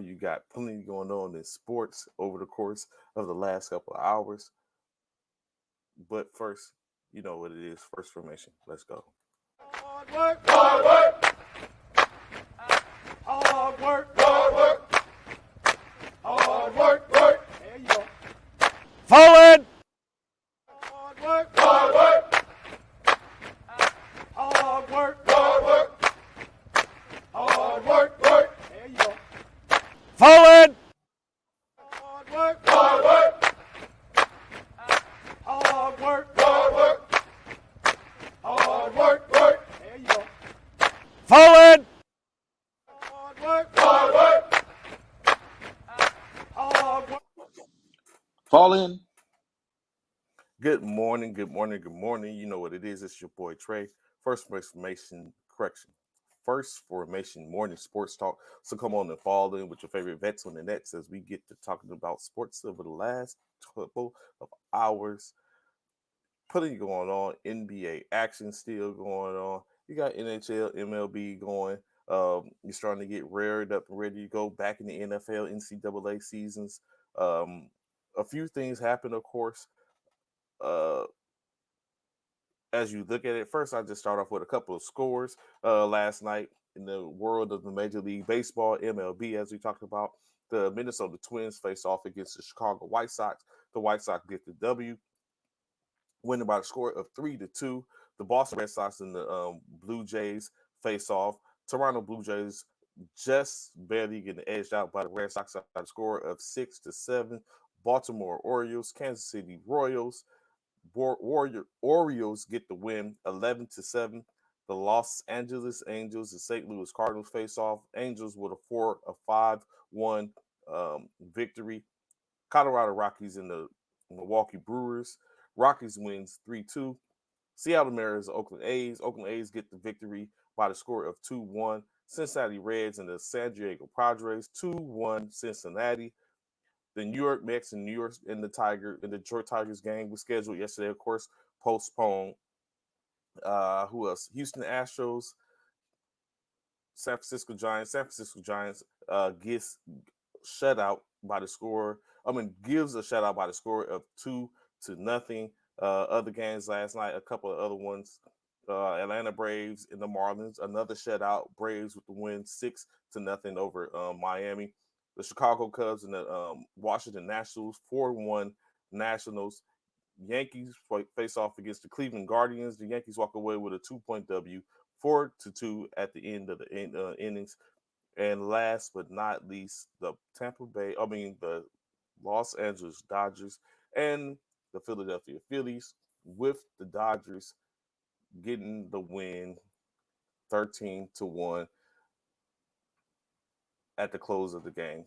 You got plenty going on in sports over the course of the last couple of hours. But first, you know what it is. First formation. Let's go. Hard work, hard work, hard work, hard work, hard work, work. There you go. Forward! Hard work, hard work, hard work, hard work, hard work, work. There you go. Forward! Hard work, hard work, hard work, hard work, hard work, work. There you go. Forward! Hard work, hard work, hard work. Fall in. Good morning, good morning, good morning. You know what it is. It's your boy Trey. First formation correction. First formation morning sports talk. So come on and fall in with your favorite vets on the nets as we get to talking about sports over the last couple of hours. Putting going on, NBA action still going on. You got NHL, MLB going. You're starting to get reared up and ready to go back in the NFL, NCAA seasons. Um, a few things happen, of course. Uh, as you look at it, first I just start off with a couple of scores last night in the world of the Major League Baseball, MLB, as we talked about. The Minnesota Twins face off against the Chicago White Sox. The White Sox get the W, winning by a score of 3-2. The Boston Red Sox and the Blue Jays face off. Toronto Blue Jays just barely getting edged out by the Red Sox at a score of 6-7. Baltimore Orioles, Kansas City Royals, Orioles get the win 11-7. The Los Angeles Angels and St. Louis Cardinals face off. Angels with a 4-5-1 victory. Colorado Rockies and the Milwaukee Brewers. Rockies wins 3-2. Seattle Mariners, Oakland A's. Oakland A's get the victory by the score of 2-1. Cincinnati Reds and the San Diego Padres 2-1 Cincinnati. The New York Mets and the Detroit Tigers game was scheduled yesterday, of course, postponed. Who else? Houston Astros, San Francisco Giants. San Francisco Giants gets shut out by the score. Gives a shutout by the score of 2-0. Other games last night, a couple of other ones. Atlanta Braves and the Marlins, another shutout. Braves with the win 6-0 over Miami. The Chicago Cubs and the Washington Nationals 4-1 Nationals. Yankees face off against the Cleveland Guardians. The Yankees walk away with a 2-point W, 4-2 at the end of the innings. And last but not least, the Los Angeles Dodgers and the Philadelphia Phillies, with the Dodgers getting the win 13-1 at the close of the game.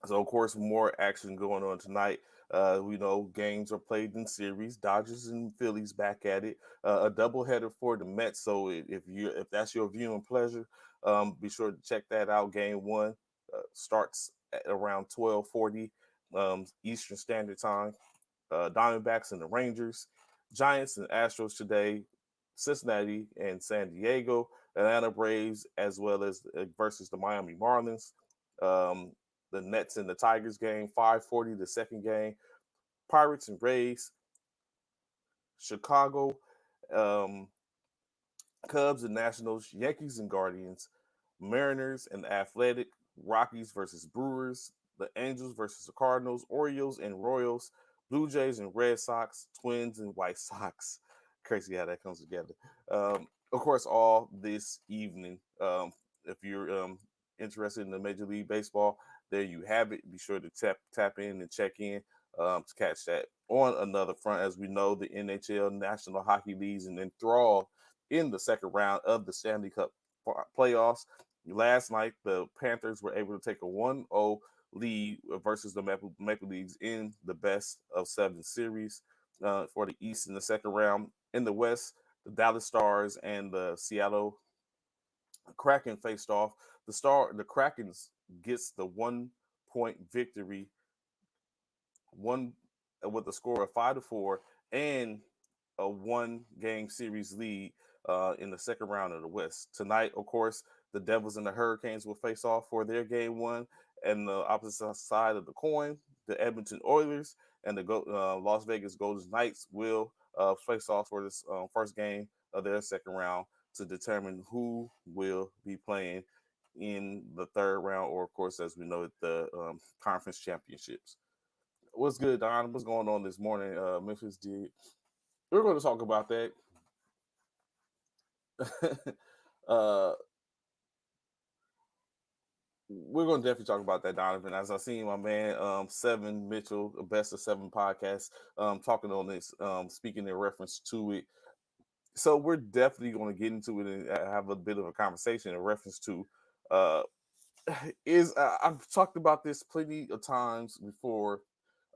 So, of course, more action going on tonight. We know games are played in series. Dodgers and Phillies back at it. A doubleheader for the Mets. So, if that's your viewing pleasure, be sure to check that out. Game one starts at around 12:40 Eastern Standard Time. Diamondbacks and the Rangers, Giants and Astros today, Cincinnati and San Diego, Atlanta Braves, as well as versus the Miami Marlins. The Nets and the Tigers game, 5:40 the second game. Pirates and Rays, Chicago, um, Cubs and Nationals, Yankees and Guardians, Mariners and Athletic, Rockies versus Brewers, the Angels versus the Cardinals, Orioles and Royals, Blue Jays and Red Sox, Twins and White Sox. Crazy how that comes together. Of course, all this evening. If you're interested in the Major League Baseball, there you have it. Be sure to tap in and check in to catch that. On another front, as we know, the NHL, National Hockey Leagues, and enthralled in the second round of the Stanley Cup playoffs. Last night, the Panthers were able to take a 1-0 lead versus the Maple Leafs in the best of seven series for the East in the second round. In the West, the Dallas Stars and the Seattle Kraken faced off. The Kraken gets the 1-point victory, one with a score of 5-4 and a one-game series lead in the second round of the West. Tonight, of course, The Devils and the Hurricanes will face off for their game one, and the opposite side of the coin, the Edmonton Oilers and the Las Vegas Golden Knights will face off for this first game of their second round to determine who will be playing in the third round, or of course, as we know, the conference championships. What's good, Don? What's going on this morning? Memphis did. We're going to talk about that. We're going to definitely talk about that, Donovan. As I seen my man Seven Mitchell, the Best of Seven podcast, talking on this, speaking in reference to it. So we're definitely going to get into it and have a bit of a conversation in reference to I've talked about this plenty of times before,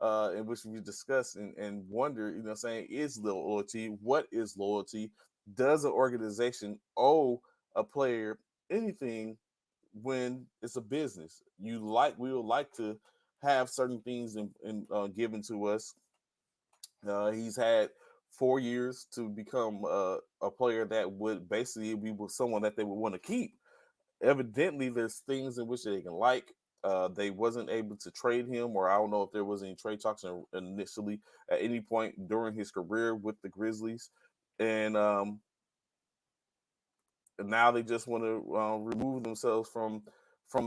in which we discuss and wonder, saying, is loyalty? What is loyalty? Does an organization owe a player anything when it's a business? We would like to have certain things given to us. He's had 4 years to become a player that would basically be someone that they would want to keep. Evidently, there's things in which they can like. They wasn't able to trade him, or I don't know if there was any trade talks initially at any point during his career with the Grizzlies, and now they just want to remove themselves from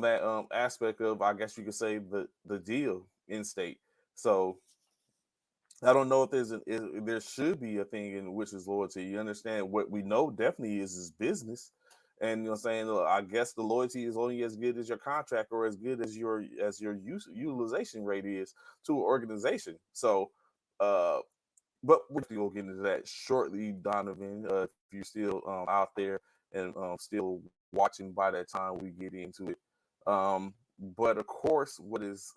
that aspect of, I guess you could say, the deal in state. So I don't know if there should be a thing in which is loyalty. You understand? What we know definitely is business. And what I'm saying, I guess the loyalty is only as good as your contract, or as good as your utilization rate is to an organization. So, but we'll get into that shortly, Donovan. If you're still out there and still watching by that time we get into it. But of course, what is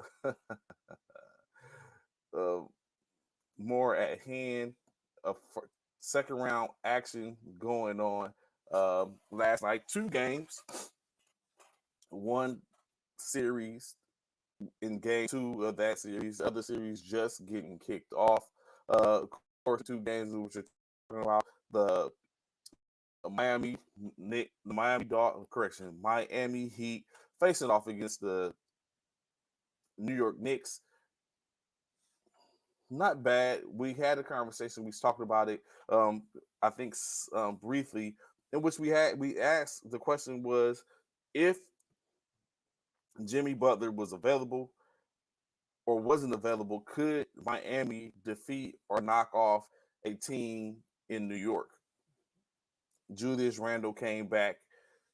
more at hand, second round action going on. Last night, 2 games, 1 series in game 2 of that series, the other series just getting kicked off. Of course, 2 games which are talking about the Miami Heat facing off against the New York Knicks. Not bad. We had a conversation. We talked about it. I think briefly, in which we asked, the question was, if Jimmy Butler was available or wasn't available, could Miami defeat or knock off a team in New York? Julius Randle came back.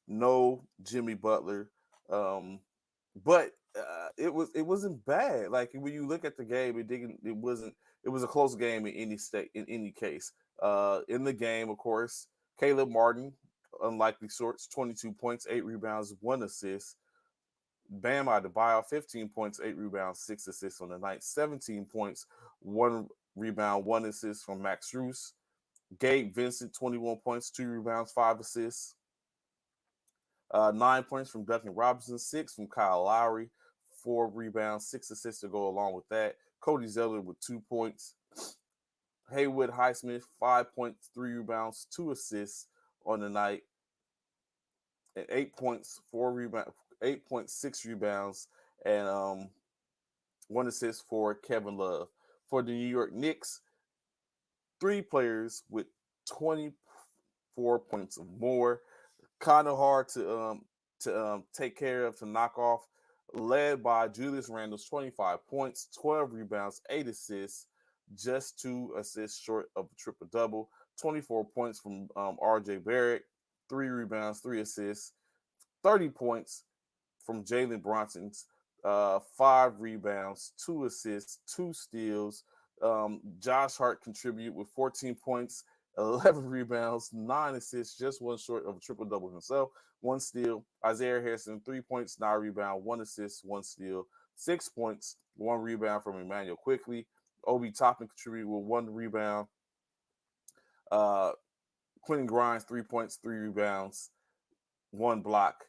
No Jimmy Butler, but it wasn't bad. Like, when you look at the game, it was a close game in any case. In the game, of course, Caleb Martin, unlikely sorts, 22 points, 8 rebounds, 1 assist. Bam Adebayo, 15 points, 8 rebounds, 6 assists on the night. 17 points, 1 rebound, 1 assist from Max Strus. Gabe Vincent, 21 points, 2 rebounds, 5 assists. 9 points from Duncan Robinson, 6 from Kyle Lowry, 4 rebounds, 6 assists to go along with that. Cody Zeller with 2 points. Haywood Highsmith, 5 points, 3 rebounds, 2 assists on the night. And 8 points, 8.6 rebounds, and 1 assist for Kevin Love. For the New York Knicks, 3 players with 24 points or more. Kind of hard to take care of, to knock off, led by Julius Randle's 25 points, 12 rebounds, 8 assists, just 2 assists short of a triple-double. 24 points from RJ Barrett, 3 rebounds, 3 assists. 30 points from Jalen Brunson's, 5 rebounds, 2 assists, 2 steals. Josh Hart contributed with 14 points, 11 rebounds, 9 assists, just 1 short of a triple-double himself, 1 steal. Isaiah Harrison, 3 points, 9 rebounds, 1 assist, 1 steal, 6 points, 1 rebound from Emmanuel Quickley. Obi Toppin contributed with 1 rebound. Quentin Grimes, 3 points, 3 rebounds, 1 block.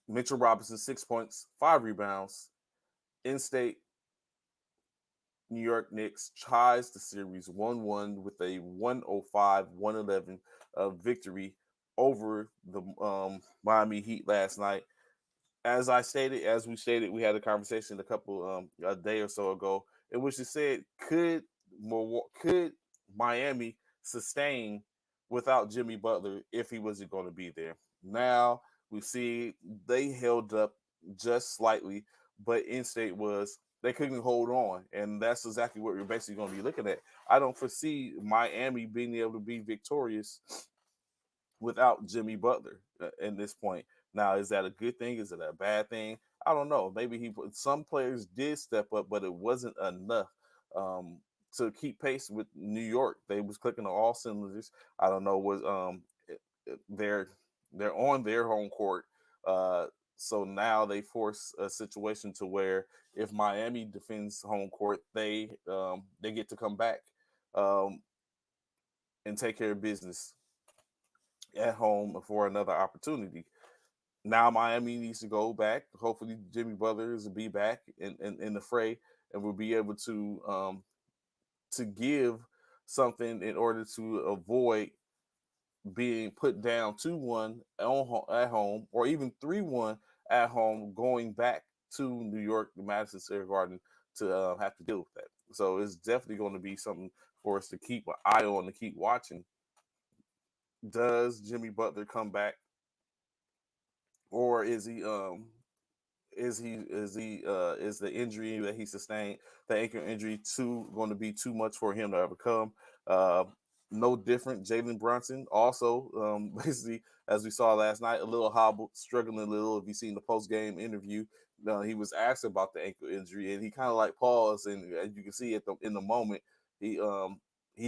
Mitchell Robinson, 6 points, 5 rebounds. In-state New York Knicks ties the series 1-1 with a 105-111 victory over the Miami Heat last night. As we stated, we had a conversation a day or so ago, in which it said, could Miami sustain without Jimmy Butler if he wasn't going to be there? Now we see they held up just slightly, but in state was they couldn't hold on, and that's exactly what we're basically going to be looking at. I don't foresee Miami being able to be victorious without Jimmy Butler in this point. Now, is that a good thing? Is it a bad thing? I don't know. Maybe some players did step up, but it wasn't enough um, to keep pace with New York. They was clicking on all cylinders. I don't know. They're on their home court, uh, so now they force a situation to where if Miami defends home court, they get to come back um, and take care of business at home for another opportunity. Now Miami needs to go back. Hopefully Jimmy Butler will be back in the fray and will be able to give something in order to avoid being put down 2-1 at home or even 3-1 at home going back to New York, the Madison Square Garden to have to deal with that. So it's definitely going to be something for us to keep an eye on, to keep watching. Does Jimmy Butler come back, or is the injury that he sustained, the ankle injury, going to be too much for him to overcome? Uh, no different. Jalen Brunson also, basically, as we saw last night, a little hobbled, struggling a little. If you seen the post game interview, he was asked about the ankle injury, and he kind of like paused, and as you can see in the moment, he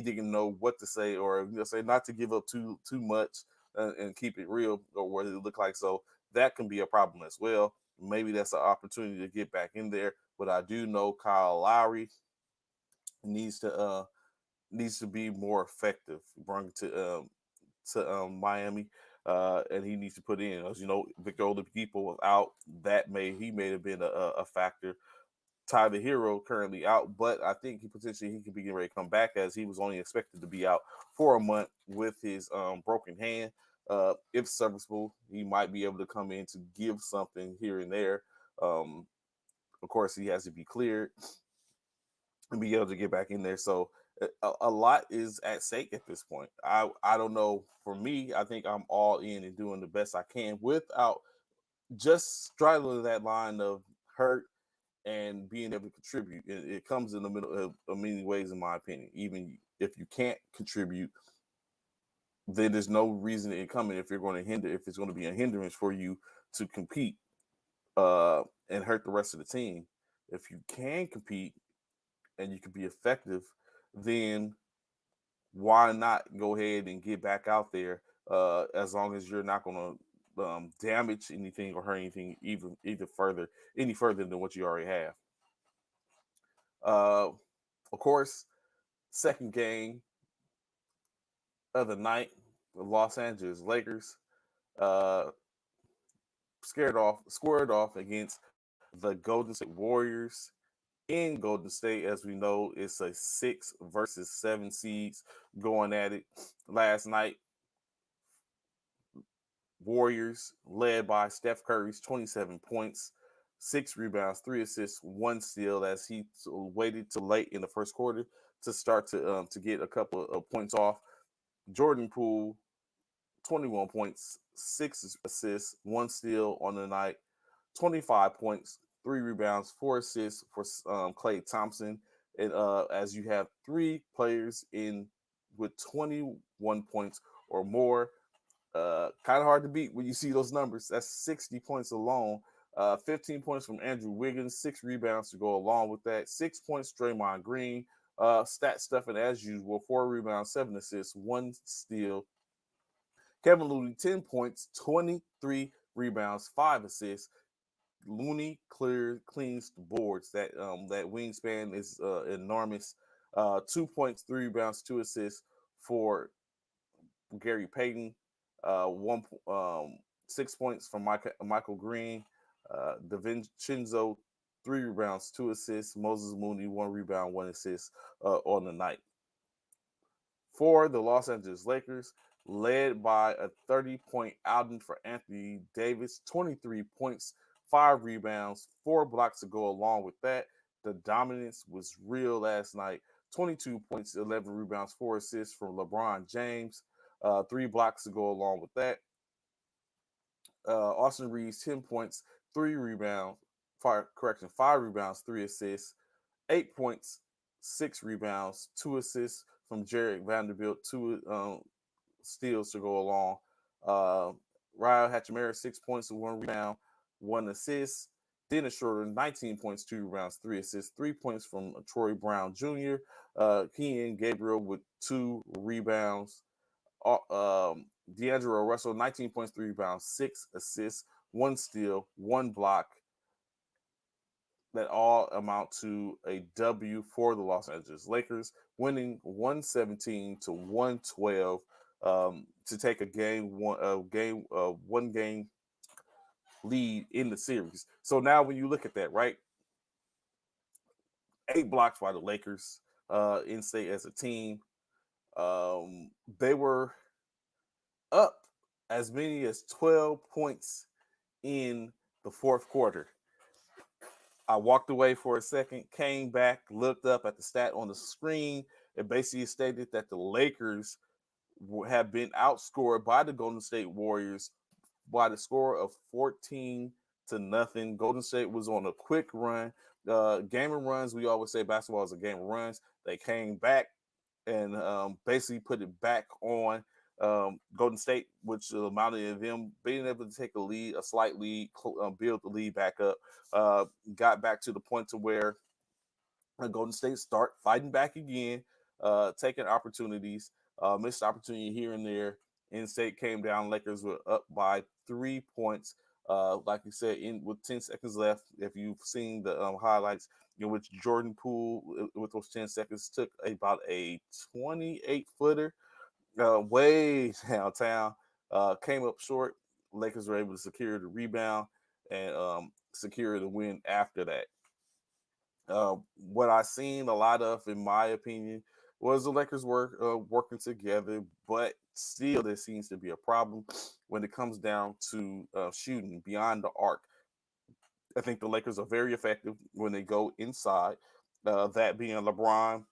didn't know what to say, or say not to give up too much and keep it real, or what it looked like. So that can be a problem as well. Maybe that's an opportunity to get back in there. But I do know Kyle Lowry needs to be more effective, bring to Miami, and he needs to put in. As you know, Victor Oladipo was out. He may have been a factor. Tyler Hero currently out, but I think he could be getting ready to come back, as he was only expected to be out for a month with his broken hand. If serviceable, he might be able to come in to give something here and there. Of course, he has to be cleared and be able to get back in there. So a lot is at stake at this point. I don't know. For me, I think I'm all in and doing the best I can without just straddling that line of hurt and being able to contribute. It comes in the middle of many ways, in my opinion. Even if you can't contribute, then there's no reason in coming if it's going to be a hindrance for you to compete and hurt the rest of the team. If you can compete and you can be effective, then why not go ahead and get back out there, as long as you're not going to damage anything or hurt anything any further than what you already have. Of course, second game of the night, the Los Angeles Lakers uh, squared off against the Golden State Warriors in Golden State. As we know, it's a 6 versus 7 seeds going at it last night. Warriors led by Steph Curry's 27 points, 6 rebounds, 3 assists, 1 steal, as he waited till late in the first quarter to start to get a couple of points off. Jordan Poole, 21 points, 6 assists, 1 steal on the night, 25 points, 3 rebounds, 4 assists for Klay Thompson. And as you have 3 players in with 21 points or more, kind of hard to beat when you see those numbers. That's 60 points alone. 15 points from Andrew Wiggins, 6 rebounds to go along with that. 6 points, Draymond Green. Stat stuffing as usual, 4 rebounds, 7 assists, 1 steal. Kevin Looney, 10 points, 23 rebounds, 5 assists. Looney cleans the boards. That wingspan is enormous. 2 points, 3 rebounds, 2 assists for Gary Payton. 6 points from Michael Green. DiVincenzo, 3 rebounds, 2 assists. Moses Mooney, 1 rebound, 1 assist on the night. For the Los Angeles Lakers, led by a 30-point outing for Anthony Davis, 23 points, 5 rebounds, 4 blocks to go along with that. The dominance was real last night. 22 points, 11 rebounds, 4 assists from LeBron James, 3 blocks to go along with that. Austin Reeves, 10 points, 3 rebounds, 5 rebounds, 3 assists, 8 points, 6 rebounds, 2 assists from Jarred Vanderbilt, 2 steals to go along. Ryle Hachimura, 6 points and 1 rebound, 1 assist. Dennis Schroeder, 19 points, 2 rebounds, 3 assists, 3 points from Troy Brown Jr. Kean Gabriel with 2 rebounds. D'Angelo Russell, 19 points, 3 rebounds, 6 assists, 1 steal, 1 block. That all amount to a W for the Los Angeles Lakers, winning 117 to 112 to take a one game lead in the series. So now when you look at that, right, 8 blocks by the Lakers in state as a team. They were up as many as 12 points in the fourth quarter. I walked away for a second, came back, looked up at the stat on the screen. It basically stated that the Lakers have been outscored by the Golden State Warriors by the score of 14-0. Golden State was on a quick run. Game of runs, we always say basketball is a game of runs. They came back and basically put it back on Golden State, which amounted to them being able to take a slight lead, build the lead back up, got back to the point to where Golden State start fighting back again, taking opportunities, missed opportunity here and there. In-state came down. Lakers were up by 3 points. Like you said, with 10 seconds left, if you've seen the highlights, in which Jordan Poole, with those 10 seconds, took about a 28-footer way downtown, came up short. Lakers were able to secure the rebound and secure the win after that. What I seen a lot of, in my opinion, was the Lakers working together, but still there seems to be a problem when it comes down to shooting beyond the arc. I think the Lakers are very effective when they go inside. That being LeBron,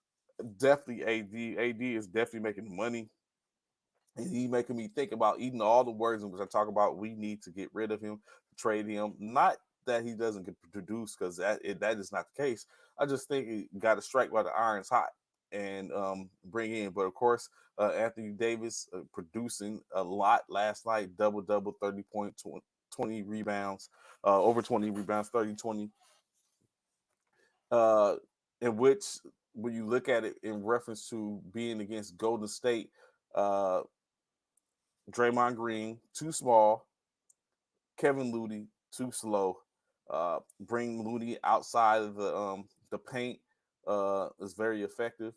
definitely AD. AD is definitely making money. And he's making me think about eating all the words in which I talk about we need to get rid of him, trade him. Not that he doesn't get produced, because that is not the case. I just think he got to strike while the iron's hot and bring in. But of course, Anthony Davis producing a lot last night, double, 30 points, 20 rebounds, over 20 rebounds, 30-20. In which, when you look at it in reference to being against Golden State, Draymond Green, too small. Kevin Looney, too slow. Bring Looney outside of the paint is very effective.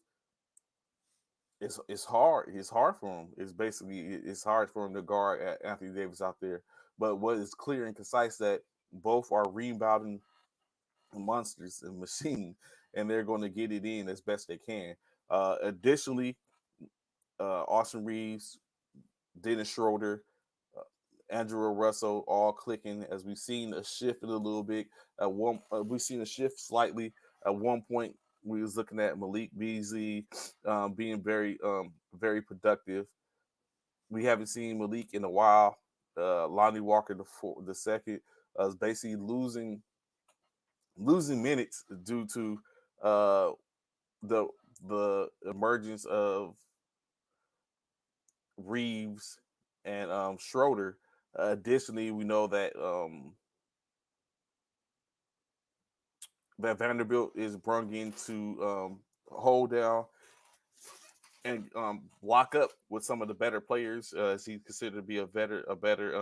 It's hard. It's hard for him. It's hard for him to guard Anthony Davis out there. But what is clear and concise that both are rebounding monsters and machine, and they're going to get it in as best they can. Additionally, Austin Reeves, Dennis Schroeder, Angelo Russell, all clicking as we've seen a shift in a little bit. We've seen a shift slightly. At one point, we was looking at Malik Beasley being very, very productive. We haven't seen Malik in a while. Lonnie Walker, the second, is basically losing minutes due to the emergence of Reeves and Schroeder. Additionally, we know that that Vanderbilt is brung in to hold down and lock up with some of the better players, as he's considered to be a better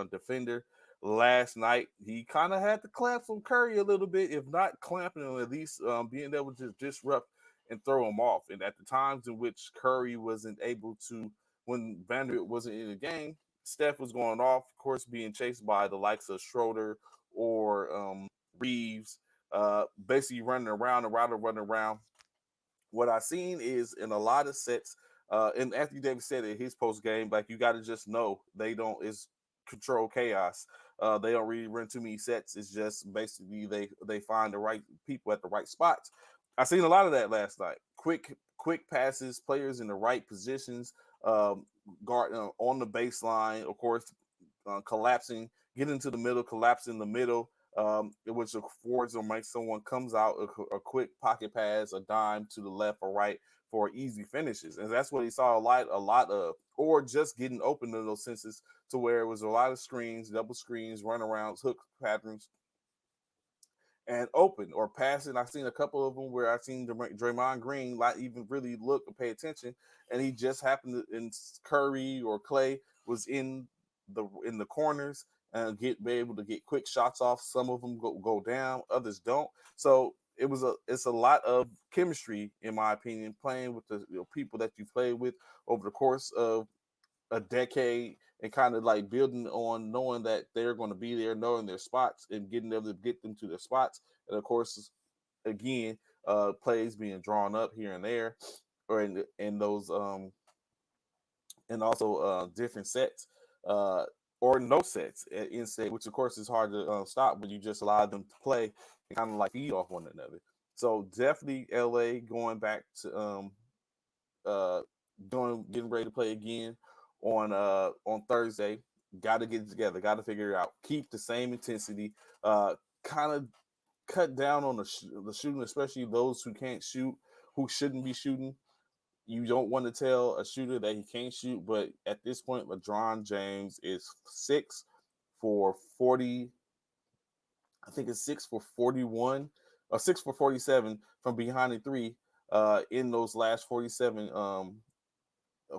defender. Last night, he kind of had to clamp on Curry a little bit, if not clamping him, at least being able to disrupt and throw him off. And at the times in which Curry wasn't able to, when Vanderbilt wasn't in the game, Steph was going off, of course, being chased by the likes of Schroeder or Reeves, basically running around. What I've seen is in a lot of sets, And Anthony Davis said in his post game, like you got to just know they don't is control chaos. They don't really run too many sets. It's just basically they find the right people at the right spots. I seen a lot of that last night. Quick passes, players in the right positions, guard on the baseline, of course, collapsing, get into the middle, collapse in the middle, which affords or makes someone comes out a quick pocket pass, a dime to the left or right for easy finishes, and that's what he saw a lot of, or just getting open in those senses to where it was a lot of screens, double screens, runarounds, hook patterns, and open or passing. I've seen a couple of them where I've seen Draymond Green not even really look or pay attention, and he just happened to, in Curry or Clay was in the corners and be able to get quick shots off. Some of them go down, others don't. So it's a lot of chemistry, in my opinion, playing with the people that you play with over the course of a decade and kind of like building on knowing that they're going to be there, knowing their spots and getting them to get them to their spots. And of course, again, plays being drawn up here and there, or in those and also different sets, or no sets in set, which of course is hard to stop when you just allow them to play and kind of like feed off one another. So definitely LA going back to getting ready to play again on Thursday. Got to get it together. Got to figure it out. Keep the same intensity. Kind of cut down on the shooting, especially those who can't shoot, who shouldn't be shooting. You don't want to tell a shooter that he can't shoot, but at this point, LeBron James is 6 for 40. I think it's 6 for 41 or 6 for 47 from behind the three in those last 47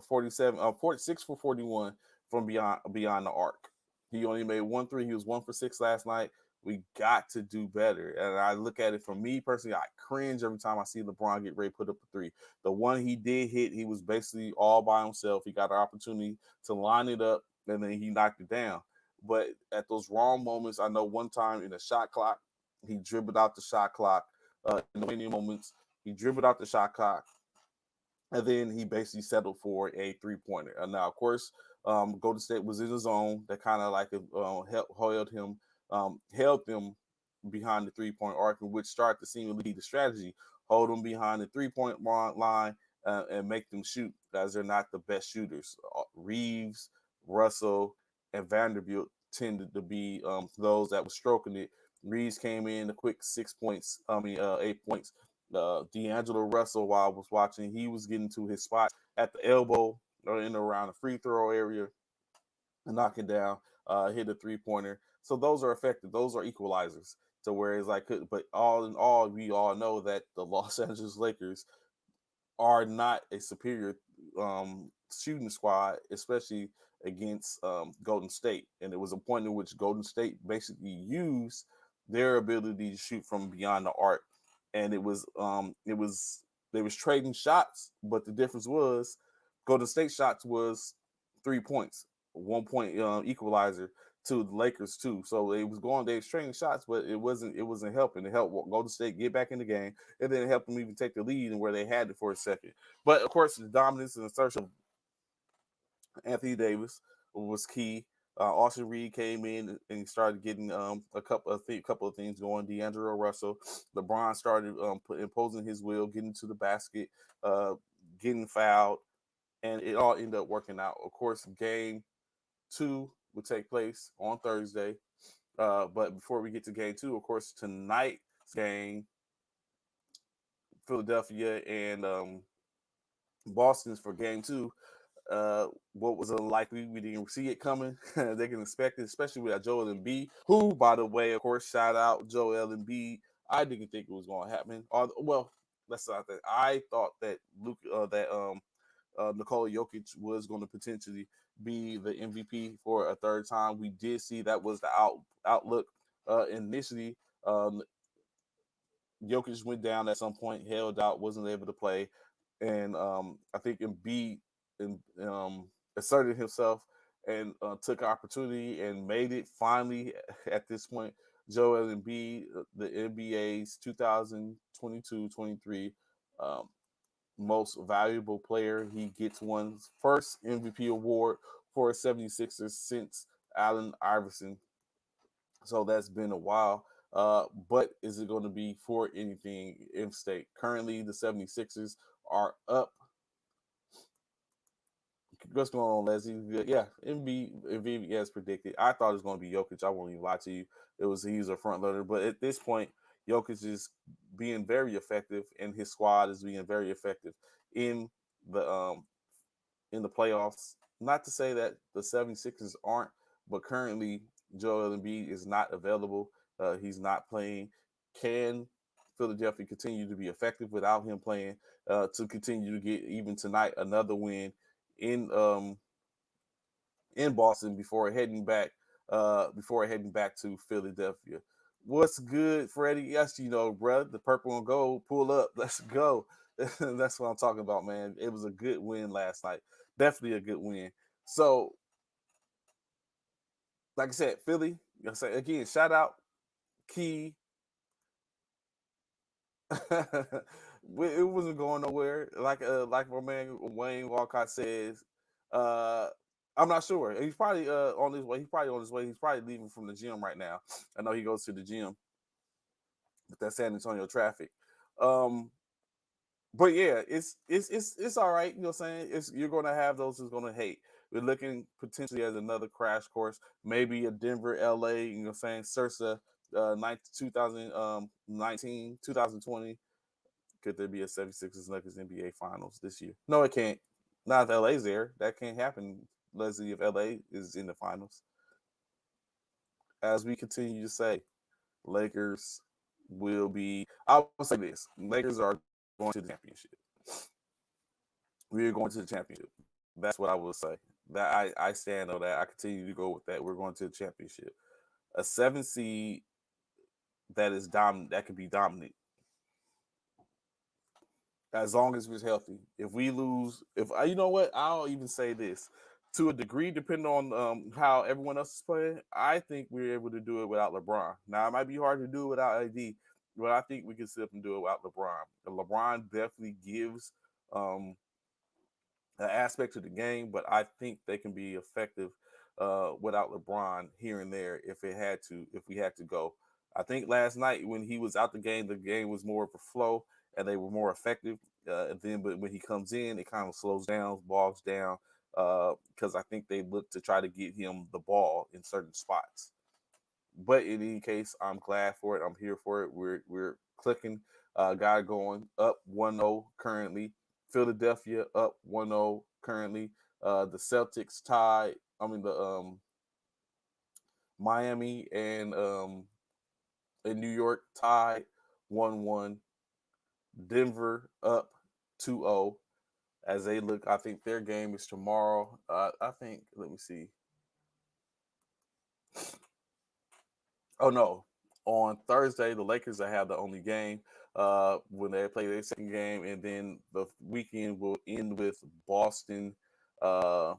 46 for 41 from beyond the arc. He only made 1 3. He was 1 for 6 last night. We got to do better. And I look at it, for me personally, I cringe every time I see LeBron get ready to put up a 3. The one he did hit, he was basically all by himself. He got an opportunity to line it up, and then he knocked it down. But at those wrong moments, I know one time in the shot clock, he dribbled out the shot clock. In the winning moments, he dribbled out the shot clock, and then he basically settled for a 3-pointer. And now, of course, Golden State was in the zone that kind of like held them behind the 3-point arc, which started to seemingly be the strategy: hold them behind the 3-point line and make them shoot, as they're not the best shooters. Reeves, Russell, and Vanderbilt tended to be those that were stroking it. Reeves came in a quick 6 points. 8 points. D'Angelo Russell, while I was watching, he was getting to his spot at the elbow or in around the free throw area and knocking down, hit a 3-pointer. So those are effective. Those are equalizers. So whereas but all in all, we all know that the Los Angeles Lakers are not a superior shooting squad, especially against Golden State. And it was a point in which Golden State basically used their ability to shoot from beyond the arc. And it was they was trading shots, but the difference was Golden State shots was 3 points, 1 point equalizer to the Lakers too. So they was trading shots, but it wasn't helping. It helped Golden State get back in the game, and then it helped them even take the lead and where they had it for a second. But of course, the dominance and assertion of Anthony Davis was key. Austin Reed came in and started getting a couple of things going. D'Angelo Russell, LeBron started imposing his will, getting to the basket, getting fouled, and it all ended up working out. Of course, game 2 will take place on Thursday. But before we get to game 2, of course, tonight's game, Philadelphia and Boston's for game 2. What was unlikely, we didn't see it coming. They can expect it, especially with Joel Embiid, who, by the way, of course, shout out Joel Embiid. I didn't think it was going to happen. Well, that's not that. I thought that Nikola Jokic was going to potentially be the MVP for a third time. We did see that was the outlook initially. Jokic went down at some point, held out, wasn't able to play, and I think Embiid asserted himself and took opportunity and made it finally at this point. Joel Embiid, the NBA's 2022-23 most valuable player. He gets one first MVP award for 76ers since Allen Iverson. So that's been a while. But is it going to be for anything in state? Currently, the 76ers are up. What's going on, Leslie? Yeah, MB as predicted. I thought it was going to be Jokic. I won't even lie to you. He was a front runner, but at this point, Jokic is being very effective, and his squad is being very effective in the um in the playoffs. Not to say that the 76ers aren't, but currently Joel Embiid is not available. He's not playing. Can Philadelphia continue to be effective without him playing to continue to get even tonight another win in in Boston before heading back to Philadelphia? What's good, Freddie? Yes, bro, the purple and gold. Pull up. Let's go. That's what I'm talking about, man. It was a good win last night. Definitely a good win. So, like I said, Philly. I say again, shout out Key. It wasn't going nowhere. Like my man Wayne Walcott says. Uh, I'm not sure. He's probably on his way. He's probably on his way. He's probably leaving from the gym right now. I know he goes to the gym with that San Antonio traffic. Um, but yeah, it's all right. You know what I'm saying? You're gonna have those who's gonna hate. We're looking potentially as another crash course, maybe a Denver, LA, you know what I'm saying, Sursa 2019, 2020. Could there be a 76ers Nuggets NBA Finals this year? No, it can't. Not if LA's there. That can't happen, Leslie, if LA is in the finals. As we continue to say, Lakers will be. I will say this: Lakers are going to the championship. We're going to the championship. That's what I will say. That I stand on that. I continue to go with that. We're going to the championship. A 7 seed that is dominant, that could be dominant as long as we're healthy. If we lose, if you know what, I'll even say this to a degree, depending on how everyone else is playing. I think we're able to do it without LeBron. Now it might be hard to do it without AD, but I think we can sit up and do it without LeBron. And LeBron definitely gives um, an aspect to the game, but I think they can be effective without LeBron here and there if we had to go. I think last night when he was out the game was more of a flow and they were more effective. But when he comes in, it kind of slows down, bogs down, because I think they look to try to get him the ball in certain spots. But in any case, I'm glad for it. I'm here for it. We're clicking. Guy going up 1-0 currently. Philadelphia up 1-0 currently. The Celtics tied. I mean the Miami and New York tied 1-1. Denver up 2-0 as they look. I think their game is tomorrow. I think. Let me see. Oh no, on Thursday the Lakers will have the only game when they play their second game, and then the weekend will end with Boston uh,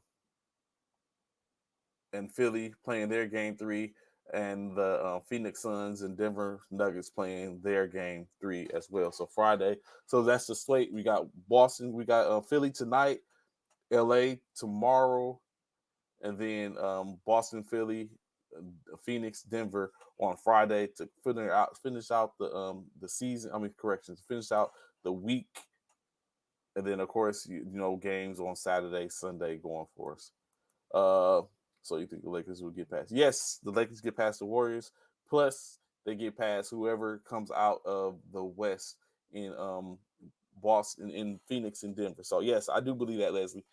and Philly playing their game three, and the Phoenix Suns and Denver Nuggets playing their game three as well. So Friday, so that's the slate. We got Boston, we got Philly tonight, LA tomorrow, and then Boston, Philly, Phoenix, Denver on Friday to finish out the season. I mean, corrections, finish out the week, and then of course games on Saturday, Sunday going for us. Uh, so you think the Lakers will get past? Yes, the Lakers get past the Warriors. Plus, they get past whoever comes out of the West in Boston, in Phoenix, and Denver. So yes, I do believe that, Leslie.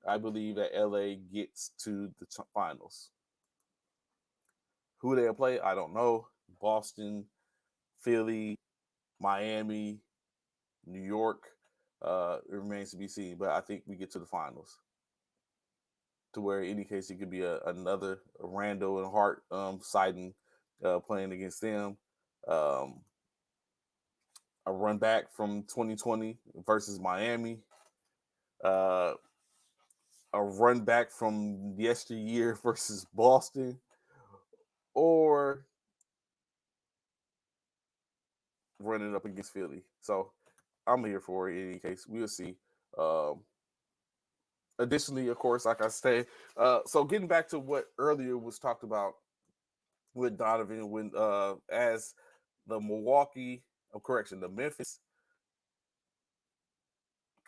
I believe that LA gets to the finals. Who they'll play, I don't know. Boston, Philly, Miami, New York. It remains to be seen, but I think we get to the finals. To where, in any case, it could be another Randall and Hart sighting playing against them. Um, a run back from 2020 versus Miami. Uh, a run back from yesteryear versus Boston, or running up against Philly. So I'm here for it in any case. We'll see. Additionally, of course, like I say, so getting back to what earlier was talked about with Donovan, when as the the Memphis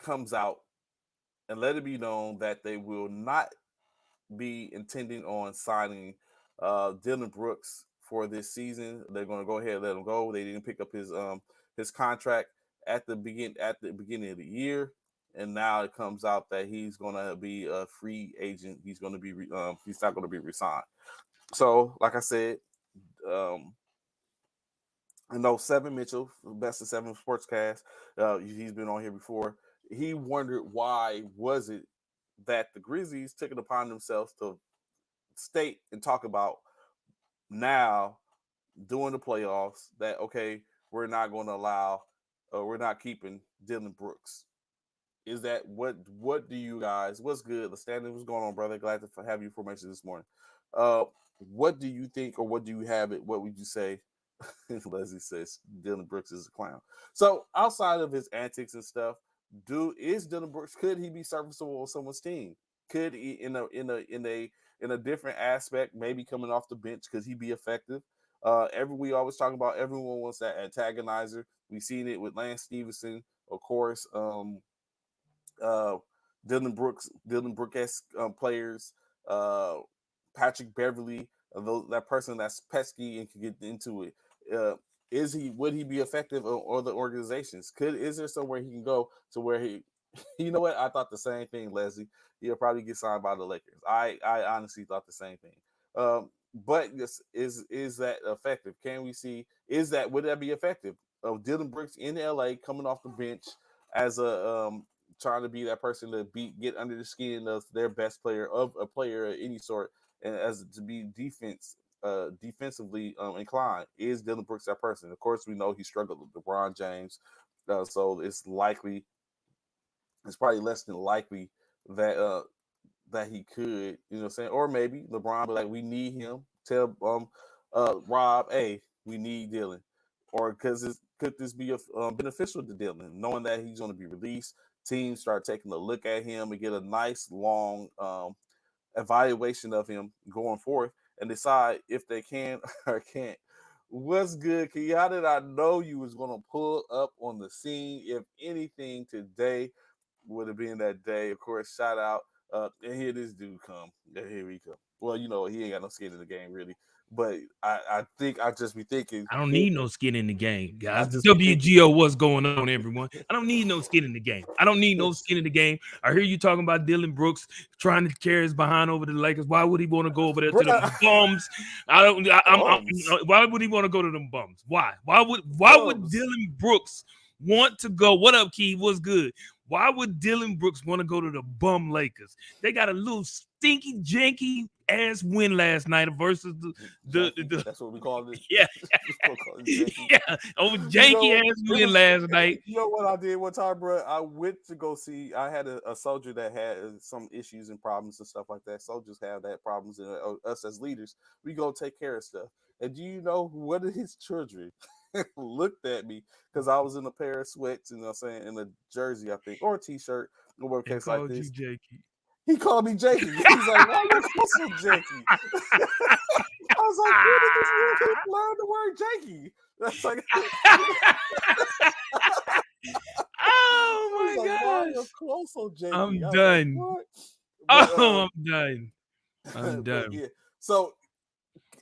comes out and let it be known that they will not be intending on signing Dylan Brooks for this season. They're going to go ahead and let him go. They didn't pick up his contract at the beginning of the year, and now it comes out that he's going to be a free agent. He's going to be he's not going to be resigned. So, like I said, I know Seven Mitchell, Best of Seven Sportscast. He's been on here before. He wondered why was it that the Grizzlies took it upon themselves to state and talk about now during the playoffs that, okay, we're not going to allow, we're not keeping Dylan Brooks. Is that what do you guys, what's good? The standing, what's going on, brother? Glad to have you information this morning. What do you think, or what do you have it? What would you say? Leslie says Dylan Brooks is a clown. So outside of his antics and stuff, is Dylan Brooks, could he be serviceable on someone's team? Could he in a different aspect, maybe coming off the bench, could he be effective? We always talk about everyone wants that antagonizer. We've seen it with Lance Stevenson, of course. Dylan Brooks players, Patrick Beverly, that person that's pesky and can get into it. Would he be effective or the organizations? Is there somewhere he can go to where he, you know what? I thought the same thing, Leslie. He'll probably get signed by the Lakers. I honestly thought the same thing. But this is that effective? Can we see, would that be effective? Of Dylan Brooks in LA coming off the bench as a trying to be that person to get under the skin of their best player, of a player of any sort, and as to be defensively inclined. Is Dylan Brooks that person? Of course, we know he struggled with LeBron James, so it's probably less than likely that that he could, you know what I'm saying? Or maybe LeBron be like, we need him. Tell Rob, hey, we need Dylan. Or could this be beneficial to Dylan, knowing that he's going to be released? Teams start taking a look at him and get a nice long evaluation of him going forth and decide if they can or can't. What's good, Key? How did I know you was going to pull up on the scene? If anything, today would have been that day. Of course, shout out. And here this dude come. Here he come. Well, you know, he ain't got no skin in the game, really. But I think I just be thinking. I don't need no skin in the game, guys. WGO, what's going on, everyone? I don't need no skin in the game. I don't need no skin in the game. I hear you talking about Dylan Brooks trying to carry his behind over to the Lakers. Why would he want to go over there to the bums? Why would he want to go to them bums? Why? Why would Dylan Brooks want to go? What up, Key? What's good? Why would Dylan Brooks want to go to the bum Lakers? They got a little stinky, janky ass win last night versus the that's what we call it. Yeah. Yeah. Over janky ass win last night. You know what I did one time, bro? I went to go see. I had a soldier that had some issues and problems and stuff like that. Soldiers have that problems, and us as leaders, we go take care of stuff. And do you know one of his children looked at me because I was in a pair of sweats, you know what I'm saying, in a jersey, I think, or a t-shirt, or whatever case like this. He called me Jakey. He's like, why you so Jakey? I was like, where did this little kid learn the word Jakey? That's like, oh my gosh. I'm done. I'm done. I'm done. Yeah. So,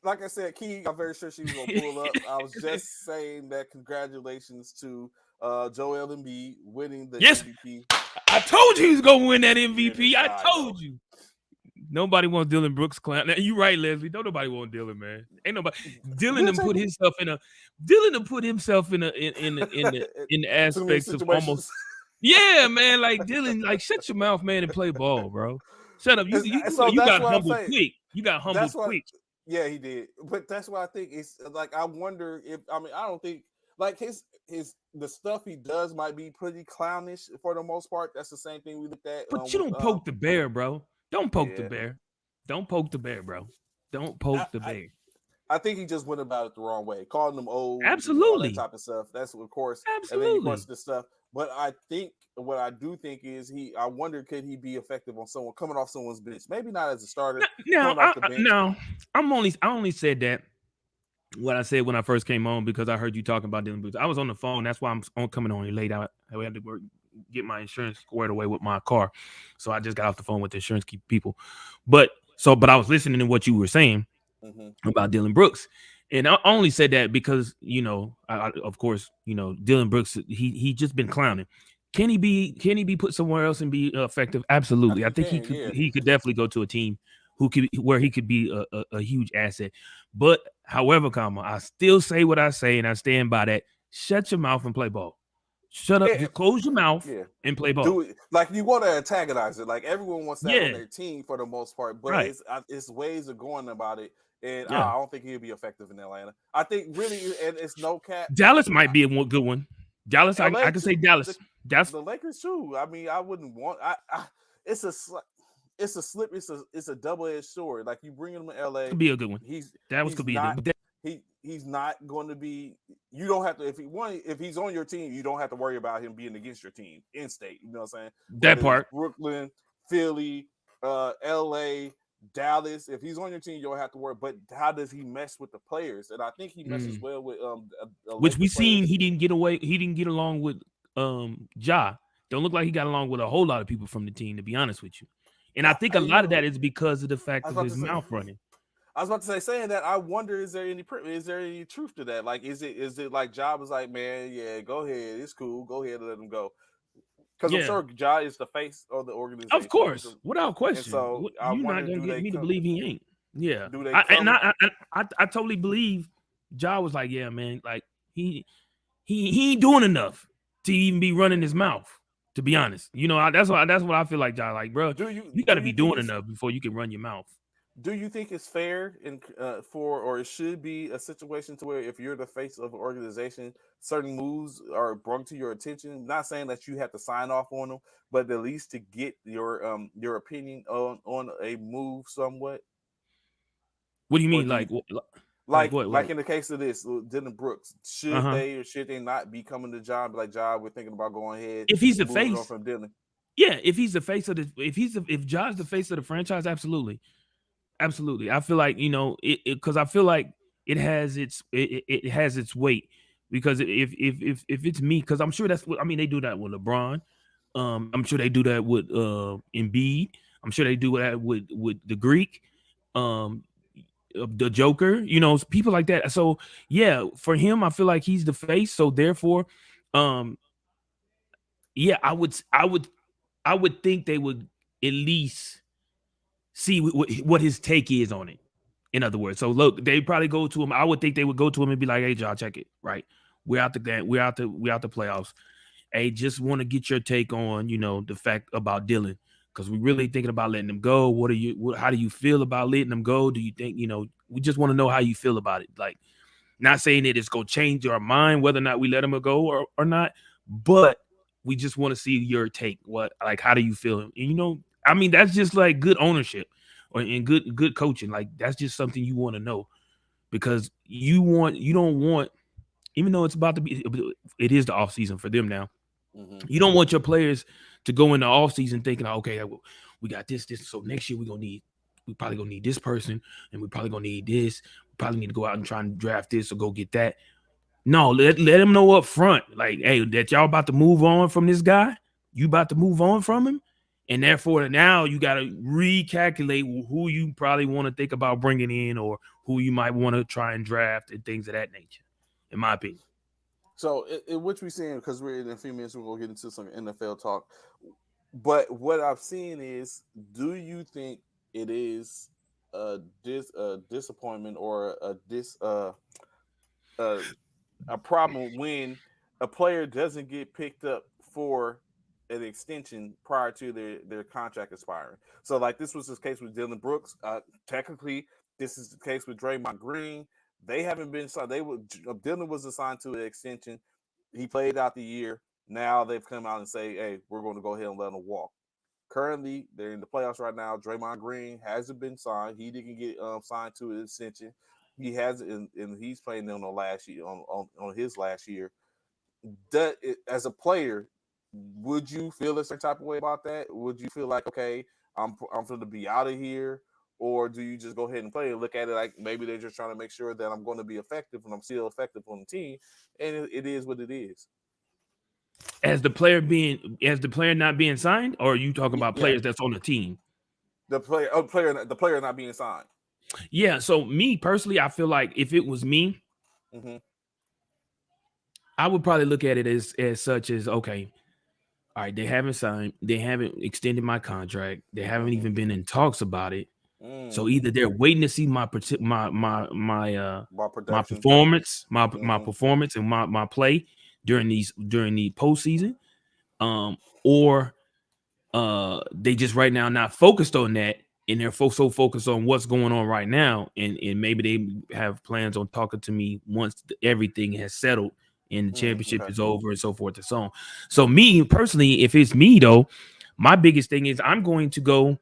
like I said, Key, I'm very sure she was going to pull up. I was just saying that congratulations to Joel Embiid winning the MVP. I told you he was going to win that MVP. Yeah, I told you. Nobody wants Dylan Brooks clown. Now, you right, Leslie. Don't nobody want Dylan, man. Ain't nobody. Dylan done put himself in the aspects of almost. Yeah, man. Like Dylan, like shut your mouth, man, and play ball, bro. Shut up. You got humbled quick. You got humbled quick. Yeah, he did. But that's why I think it's like, I wonder if, I don't think like the stuff he does might be pretty clownish for the most part. That's the same thing we looked at. But you don't poke the bear, bro. Don't poke the bear. Don't poke the bear, bro. Don't poke the bear. I think he just went about it the wrong way, calling them old, all that Absolutely. type of stuff. That's of course, and then you Absolutely. question the stuff. But I think what I do think is I wonder could he be effective on someone coming off someone's bench? Maybe not as a starter, Now, coming off the bench. I only said that what I said when I first came on because I heard you talking about Dylan Brooks. I was on the phone. That's why I'm coming on here late. I had to get my insurance squared away with my car, so I just got off the phone with the insurance people. But I was listening to what you were saying about Dylan Brooks, and I only said that because of course, Dylan Brooks he just been clowning. Can he be put somewhere else and be effective? Absolutely. I think he could definitely go to a team where he could be a huge asset. But however, I still say what I say, and I stand by that. Shut your mouth and play ball. Shut up. Just close your mouth and play ball. Do it like you want to antagonize it. Like everyone wants that on their team for the most part, but it's ways of going about it. And I don't think he'll be effective in Atlanta. I think really, and it's no cap. Dallas might be a good one. Dallas, I can say Dallas. That's the Lakers too. I mean, I wouldn't want. It's a double-edged sword. Like you bring him to LA, could be a good one. He's not going to be. You don't have to if he's on your team, you don't have to worry about him being against your team in state. You know what I'm saying? That part. Brooklyn, Philly, LA, Dallas. If he's on your team, you don't have to worry. But how does he mess with the players? And I think he messes well with which we seen he didn't get along with Ja. Don't look like he got along with a whole lot of people from the team, to be honest with you. And I think a lot of that is because of the fact of his mouth running. I was about to say, saying that, I wonder, is there any truth to that? Like, is it like Ja was like, man, yeah, go ahead, it's cool, go ahead and let him go. Because I'm sure Ja is the face of the organization. Of course, without question. So you're not gonna get me to believe he ain't. Yeah, I totally believe Ja was like, yeah, man, like he ain't doing enough to even be running his mouth. To be honest, that's what I feel like, Ja. Like, bro, you got to be doing enough before you can run your mouth. Do you think it's fair or it should be a situation to where if you're the face of an organization, certain moves are brought to your attention? Not saying that you have to sign off on them, but at least to get your opinion on a move somewhat. What do you mean, like in the case of this, Dylan Brooks, should they or should they not be coming to Ja? Like, Ja, we're thinking about going ahead. If he's the face from Dylan, if he's the face of if Ja's the face of the franchise, absolutely. Absolutely. I feel like, because I feel like it has its weight, because if it's me, because I'm sure that's what, I mean, they do that with LeBron. I'm sure they do that with Embiid. I'm sure they do that with the Greek, the Joker, people like that. So yeah, for him, I feel like he's the face. So therefore, yeah, I would think they would at least see what his take is on it. In other words, so look, they probably go to him. I would think they would go to him and be like, "Hey, Ja, check it. Right, we're out the playoffs. Hey, just want to get your take on the fact about Dylan, because we're really thinking about letting him go. How do you feel about letting him go? Do you think we just want to know how you feel about it? Like, not saying that it's gonna change our mind whether or not we let him go or not, but we just want to see your take. How do you feel? And I mean, that's just like good ownership and good coaching. Like, that's just something you want to know, because you don't want, even though it's about to be, it is the off season for them now. You don't want your players to go in the off season thinking, okay, we got this. So next year we probably gonna need this person, and we probably gonna need this. We probably need to go out and try and draft this or go get that. No, let them know up front, like, hey, that y'all about to move on from this guy. You about to move on from him. And therefore, now you got to recalculate who you probably want to think about bringing in, or who you might want to try and draft, and things of that nature, in my opinion. So, in which we're seeing, because we're in a few minutes, we're going to get into some NFL talk. But what I've seen is, do you think it is a disappointment or a problem when a player doesn't get picked up for an extension prior to their contract expiring? So, like, this was the case with Dylan Brooks. Technically, this is the case with Draymond Green. They haven't been signed. Dylan was assigned to an extension. He played out the year. Now they've come out and say, hey, we're going to go ahead and let him walk. Currently, they're in the playoffs right now. Draymond Green hasn't been signed. He didn't get signed to an extension. he has, and he's playing on the last year on his last year. As a player, would you feel a certain type of way about that? Would you feel like, okay, I'm going to be out of here, or do you just go ahead and play and look at it like maybe they're just trying to make sure that I'm going to be effective and I'm still effective on the team, and it is what it is. As the player not being signed, or are you talking about players that's on the team? The player not being signed. Yeah. So me personally, I feel like if it was me, I would probably look at it as such as, okay, all right, they haven't signed, they haven't extended my contract, they haven't even been in talks about it. So either they're waiting to see my performance, my performance and my play during the postseason, or they just right now not focused on that, and they're so focused on what's going on right now, and maybe they have plans on talking to me once everything has settled and the championship is over and so forth and so on. So me personally, if it's me though, my biggest thing is I'm going to go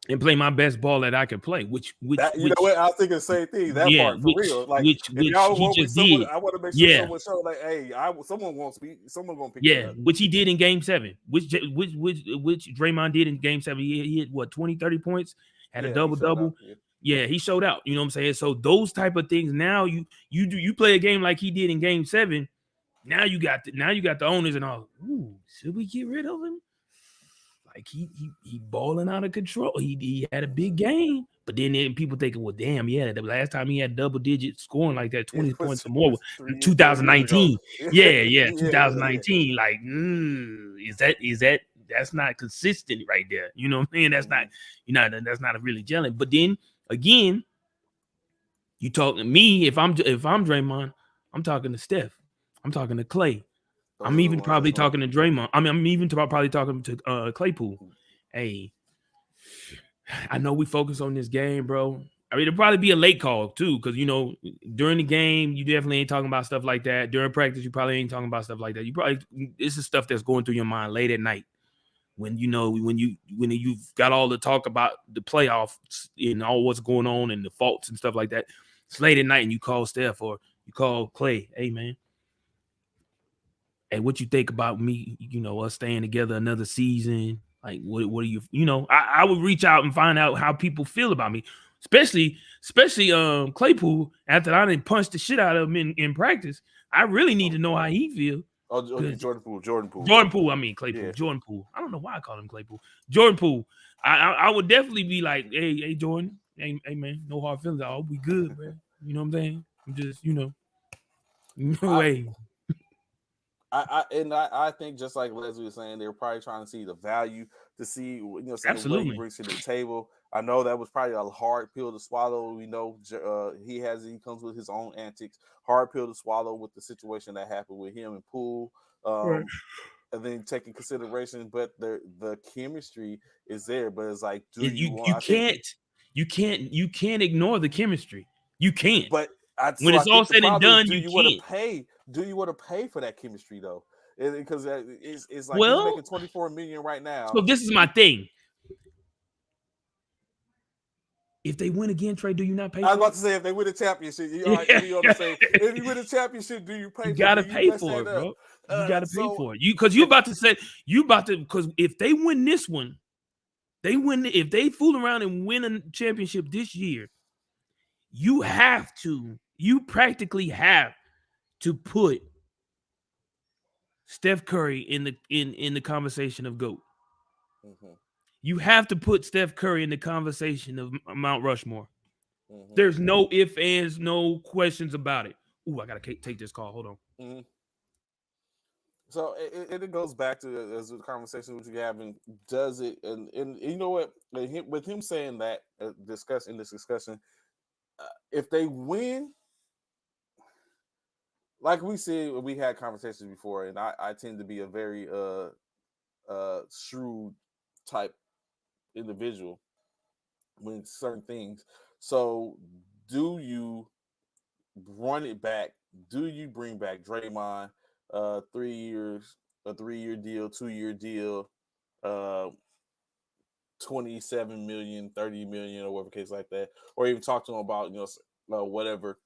and play my best ball that I can play, which know what, I was thinking the same thing. That part for real, like which y'all he just someone, did. I want to make sure someone show like, hey, someone wants me, someone gonna pick it up. Which he did in Game 7, which Draymond did in Game 7. He hit what 20, 30 points, had a double. Yeah, he showed out. You know what I'm saying? So those type of things. Now you play a game like he did in Game 7. Now you got the owners and all. Ooh, should we get rid of him? Like he balling out of control. He had a big game, but then people thinking, well, damn, yeah, the last time he had double digit scoring like that, 20 points or more, 2019. Yeah, 2019. Like, that's not consistent right there. You know what I'm saying? That's not really gelling. But then again, you talk to me. If I'm Draymond, I'm talking to Steph. I'm talking to Clay. I'm even probably talking to Draymond. I mean, I'm even probably talking to Claypool. Hey, I know we focus on this game, bro. I mean, it'll probably be a late call too, because during the game, you definitely ain't talking about stuff like that. During practice, you probably ain't talking about stuff like that. This is stuff that's going through your mind late at night when you've got all the talk about the playoffs and all what's going on and the faults and stuff like that. It's late at night and you call Steph or you call Clay. Hey, man. Hey, what you think about me, us staying together another season? Like, what are you, I would reach out and find out how people feel about me, especially Claypool, after I didn't punch the shit out of him in practice. I really need to know how he feels. Oh, Jordan Poole. I mean, Claypool. Yeah. Jordan Poole. I don't know why I call him Claypool. Jordan Poole. I would definitely be like, hey, Jordan. Hey, man, no hard feelings. I'll be good, man. You know what I'm saying? I'm just, no way. I think just like Leslie was saying, they're probably trying to see the value, to see what he brings to the table. I know that was probably a hard pill to swallow. We know he comes with his own antics. Hard pill to swallow with the situation that happened with him and Poole, right. And then taking consideration, but the chemistry is there. But it's like, you can't ignore the chemistry. You can't. But when it's all said and done, do you want to pay? Do you want to pay for that chemistry though? Because it's like he's making $24 million right now. So this is my thing. If they win again, Trey, do you not pay? I was about to say, if they win a championship, you know what I'm saying? If you win a championship, do you pay? You gotta pay for it, bro. You gotta pay for it. Because because if they win this one, if they fool around and win a championship this year, you practically have to put Steph Curry in the conversation of GOAT. Mm-hmm. You have to put Steph Curry in the conversation of Mount Rushmore. Mm-hmm. There's no ifs, ands, no questions about it. Ooh, I gotta take this call. Hold on. Mm-hmm. So it goes back to as the conversation which you're having. Does it and you know what? With him saying that in this discussion, if they win. Like we said, we had conversations before, and I tend to be a very shrewd type individual when certain things. So, do you run it back? Do you bring back Draymond? 3 years, a 3-year deal, 2-year deal, 27 million, 30 million, or whatever case like that, or even talk to him about whatever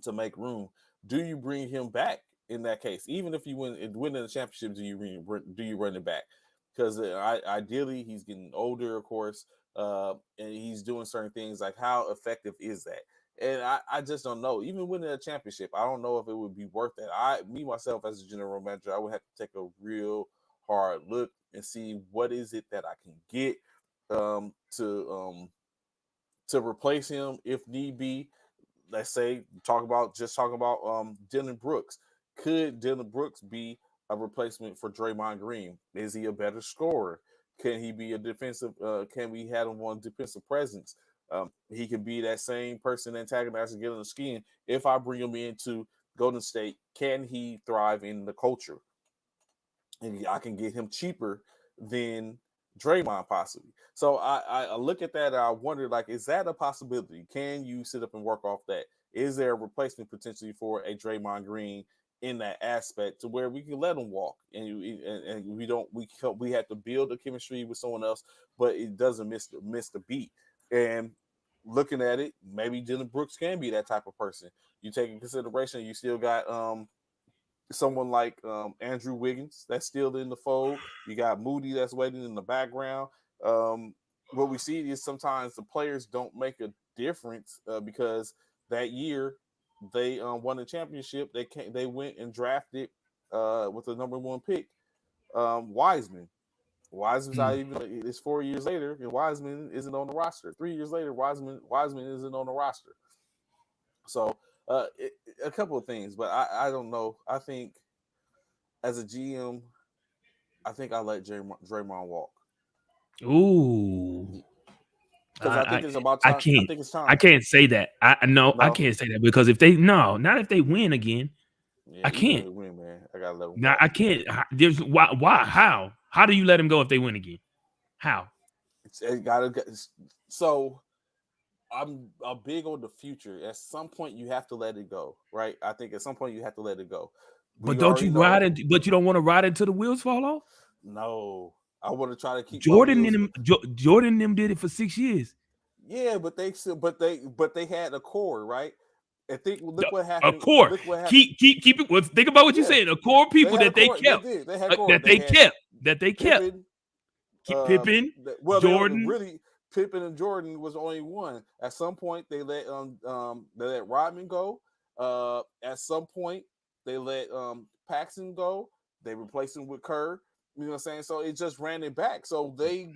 to make room. Do you bring him back in that case? Even if you win the championship, do you run it back? Because ideally he's getting older, of course, and he's doing certain things. Like, how effective is that? And I just don't know. Even winning a championship, I don't know if it would be worth it. Me myself as a general manager, I would have to take a real hard look and see what is it that I can get to replace him if need be. Let's say talk about Dylan Brooks. Could Dylan Brooks be a replacement for Draymond Green? Is he a better scorer? Can he be a defensive? Can we have him on defensive presence? He can be that same person antagonizing, getting the skin. If I bring him into Golden State, can he thrive in the culture? And I can get him cheaper than Draymond possibly. So I look at that and I wonder, like, is that a possibility? Can you sit up and work off that? Is there a replacement potentially for a Draymond Green in that aspect to where we can let him walk and we have to build a chemistry with someone else, but it doesn't miss the beat. And looking at it, maybe Dylan Brooks can be that type of person. You take in consideration, you still got someone like Andrew Wiggins that's still in the fold. You got Moody that's waiting in the background. What we see is sometimes the players don't make a difference because that year they won the championship. They went and drafted with the number 1 pick, Wiseman. Wiseman's not even. It's 4 years later, and Wiseman isn't on the roster. 3 years later, Wiseman isn't on the roster. So a couple of things, but I don't know. I think as a GM, I think I let Draymond walk. Ooh. Because I think it's about time. I think it's time. I can't say that. I can't say that because not if they win again. Yeah, I can't win, man. I gotta let them. Now I can't. There's why? How do you let him go if they win again? How? So I'm big on the future. At some point, you have to let it go, right? I think at some point you have to let it go. But don't you ride it? But you don't want to ride it until the wheels fall off. No, I want to try to keep Jordan and them did it for 6 years. Yeah, but they had a core, right? I think look what happened. A core. Keep it. Well, think about what you're saying. A core of people that they kept. That they kept. Pippen, Jordan. Really, Pippen and Jordan was only one. At some point, they let Rodman go. At some point, they let Paxson go. They replaced him with Kerr. You know what I'm saying? So it just ran it back. So they,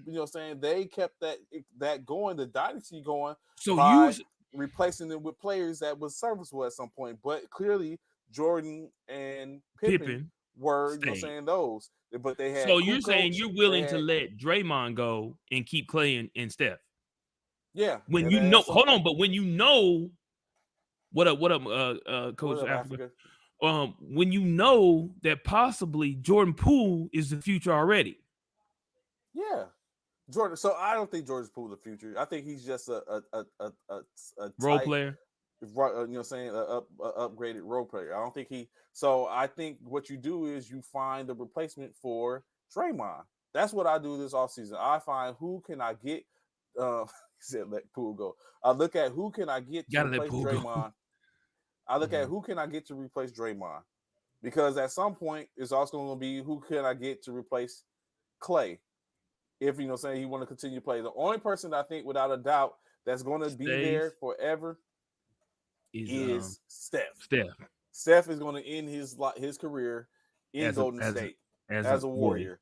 they kept that going, the dynasty going. So by replacing them with players that was serviceable at some point. But clearly, Jordan and Pippen were, those. But they had. So you're saying you're willing to let Draymond go and keep Clay and Steph? Yeah. When you know, hold on, but when you know, what up, Coach Africa? When you know that possibly Jordan Poole is the future already. Yeah, Jordan. So I don't think Jordan Poole is the future. I think he's just a role player. You know what I'm saying? A upgraded role player. I don't think he. So I think what you do is you find the replacement for Draymond. That's what I do this offseason. I find who can I get. He said let Poole go. I look at who can I get to replace Draymond. I look at who can I get to replace Draymond, because at some point it's also going to be who can I get to replace Clay, if he want to continue to play. The only person that I think without a doubt that's going to be there forever is Steph. Steph is going to end his career in Golden State as a Warrior.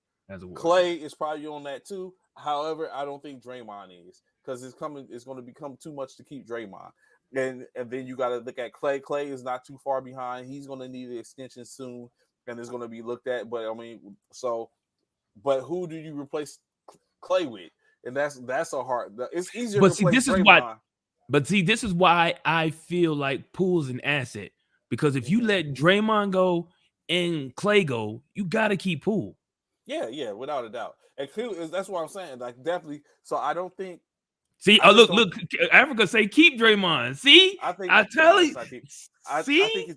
Clay is probably on that too. However, I don't think Draymond is, because it's going to become too much to keep Draymond. And then you got to look at Clay. Clay is not too far behind. He's going to need an extension soon, and it's going to be looked at. But but who do you replace Clay with? And that's a hard. It's easier. But see, this is why I feel like Poole's an asset, because if you let Draymond go and Clay go, you got to keep Poole. Yeah, without a doubt. And clearly, that's what I'm saying. Like, definitely. So I don't think. See, look, Africa say keep Draymond. See, I think it's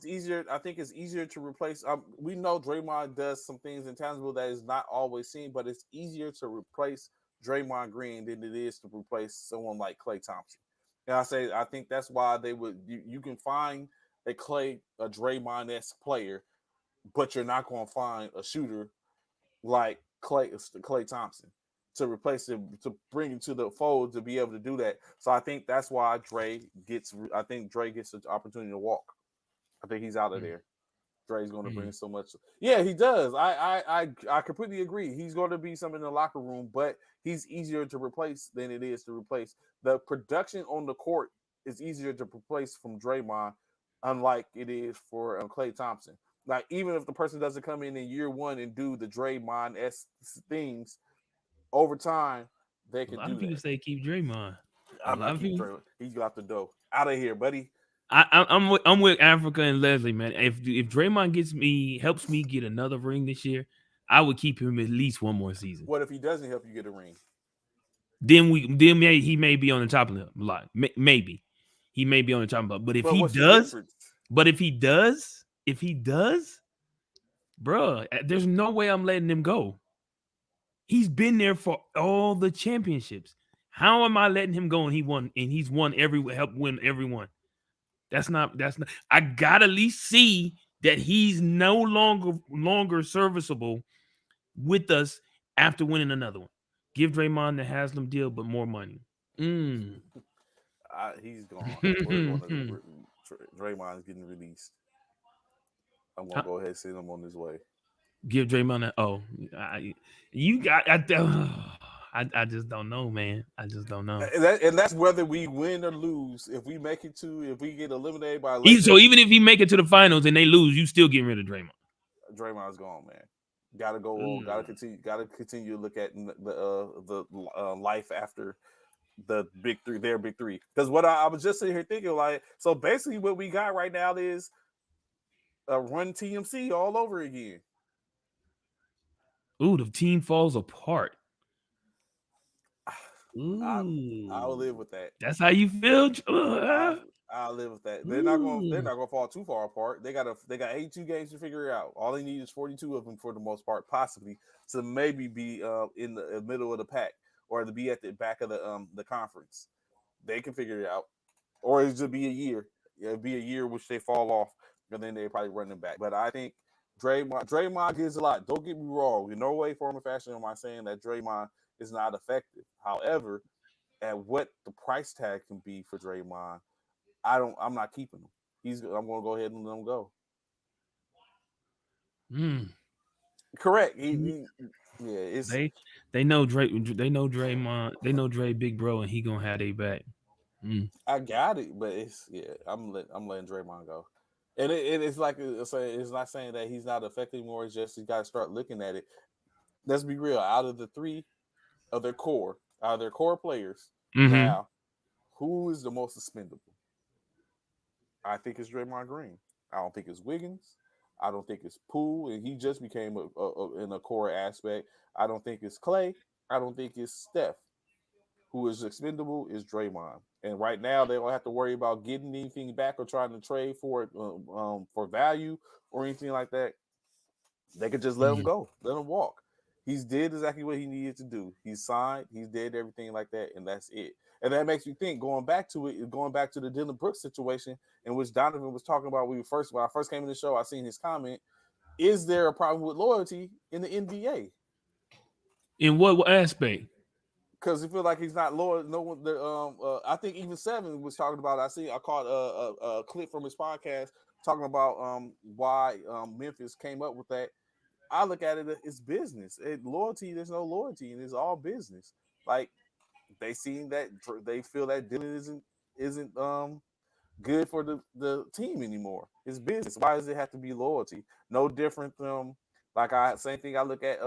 easier. I think it's easier to replace. We know Draymond does some things intangible that is not always seen, but it's easier to replace Draymond Green than it is to replace someone like Klay Thompson. And I think that's why they would. You can find a Draymond-esque player, but you're not going to find a shooter like Klay Thompson to replace him, to bring him to the fold to be able to do that. So I think that's why Dre gets the opportunity to walk. I think he's out of there. Dre's going to bring so much. Yeah, he does. I completely agree. He's going to be something in the locker room, but he's easier to replace than it is to replace. The production on the court is easier to replace from Draymond, unlike it is for Klay Thompson. Like, even if the person doesn't come in year one and do the Draymond-esque things, over time, they can do that. A lot of people say keep Draymond. I'm not keeping Draymond. He got the dough. Out of here, buddy. I'm with Africa and Leslie, man. If Draymond helps me get another ring this year, I would keep him at least one more season. What if he doesn't help you get a ring? Then he may be on the top of the lot. Maybe he may be on the top of the lot. But if he does, bro, there's no way I'm letting him go. He's been there for all the championships. How am I letting him go? And he's helped win everyone. That's not. I gotta at least see that he's no longer serviceable with us after winning another one. Give Draymond the Haslam deal, but more money. He's gone. Draymond's getting released. I'm gonna go ahead and send him on his way. Give Draymond that. I just don't know, man. I just don't know. And that's whether we win or lose. If we get eliminated by so even if he make it to the finals and they lose, you still getting rid of Draymond. Draymond's gone, man. Gotta go on. Gotta continue to look at the life after the big three, their big three. Because what I was just sitting here thinking, like, so basically what we got right now is a Run TMC all over again. Ooh, the team falls apart. I'll live with that. That's how you feel. I'll live with that. They're not gonna fall too far apart. They got 82 games to figure it out. All they need is 42 of them for the most part, possibly to maybe be in the middle of the pack or to be at the back of the conference. They can figure it out, or it'll be a year. It'll be a year which they fall off, and then they probably run them back. But I think Draymond gives a lot. Don't get me wrong. In no way, form, or fashion am I saying that Draymond is not effective. However, at what the price tag can be for Draymond, I'm not keeping him. I'm going to go ahead and let him go. Correct. They know Dre. They know Draymond. They know Dre, big bro, and he gonna have their back. I got it, but I'm letting Draymond go. And it's like it's not saying that he's not effective anymore. It's just you got to start looking at it. Let's be real. Out of the three of their core players, now who is the most expendable? I think it's Draymond Green. I don't think it's Wiggins. I don't think it's Poole, and he just became in a core aspect. I don't think it's Klay. I don't think it's Steph. Who is expendable is Draymond. And right now, they don't have to worry about getting anything back or trying to trade for value or anything like that. They could just let him go, let him walk. He's did exactly what he needed to do. He's signed, he's did everything like that, and that's it. And that makes me think, going back to the Dillon Brooks situation, in which Donovan was talking about when I first came in the show, I seen his comment. Is there a problem with loyalty in the NBA? In what aspect? Because he feel like he's not loyal. No one. I think even Seven was talking about. I caught a clip from his podcast talking about why Memphis came up with that. I look at it as business. Loyalty, there's no loyalty, and it's all business. Like they feel that Dillon isn't good for the team anymore. It's business. Why does it have to be loyalty? No different from same thing. I look at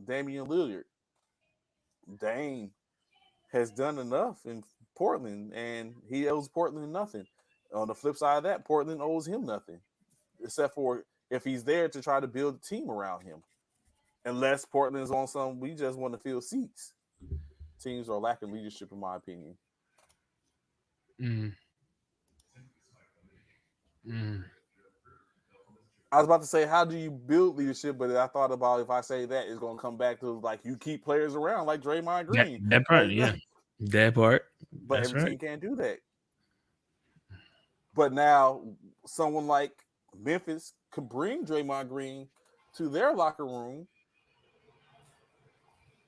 Damian Lillard. Dame has done enough in Portland, and he owes Portland nothing. On the flip side of that, Portland owes him nothing, except for if he's there to try to build a team around him. Unless Portland is on some, we just want to fill seats. Teams are lacking leadership, in my opinion. I was about to say, how do you build leadership? But I thought about if I say that, it's going to come back to like you keep players around like Draymond Green. That part, yeah. That part. But That's every right. team can't do that. But now someone like Memphis could bring Draymond Green to their locker room,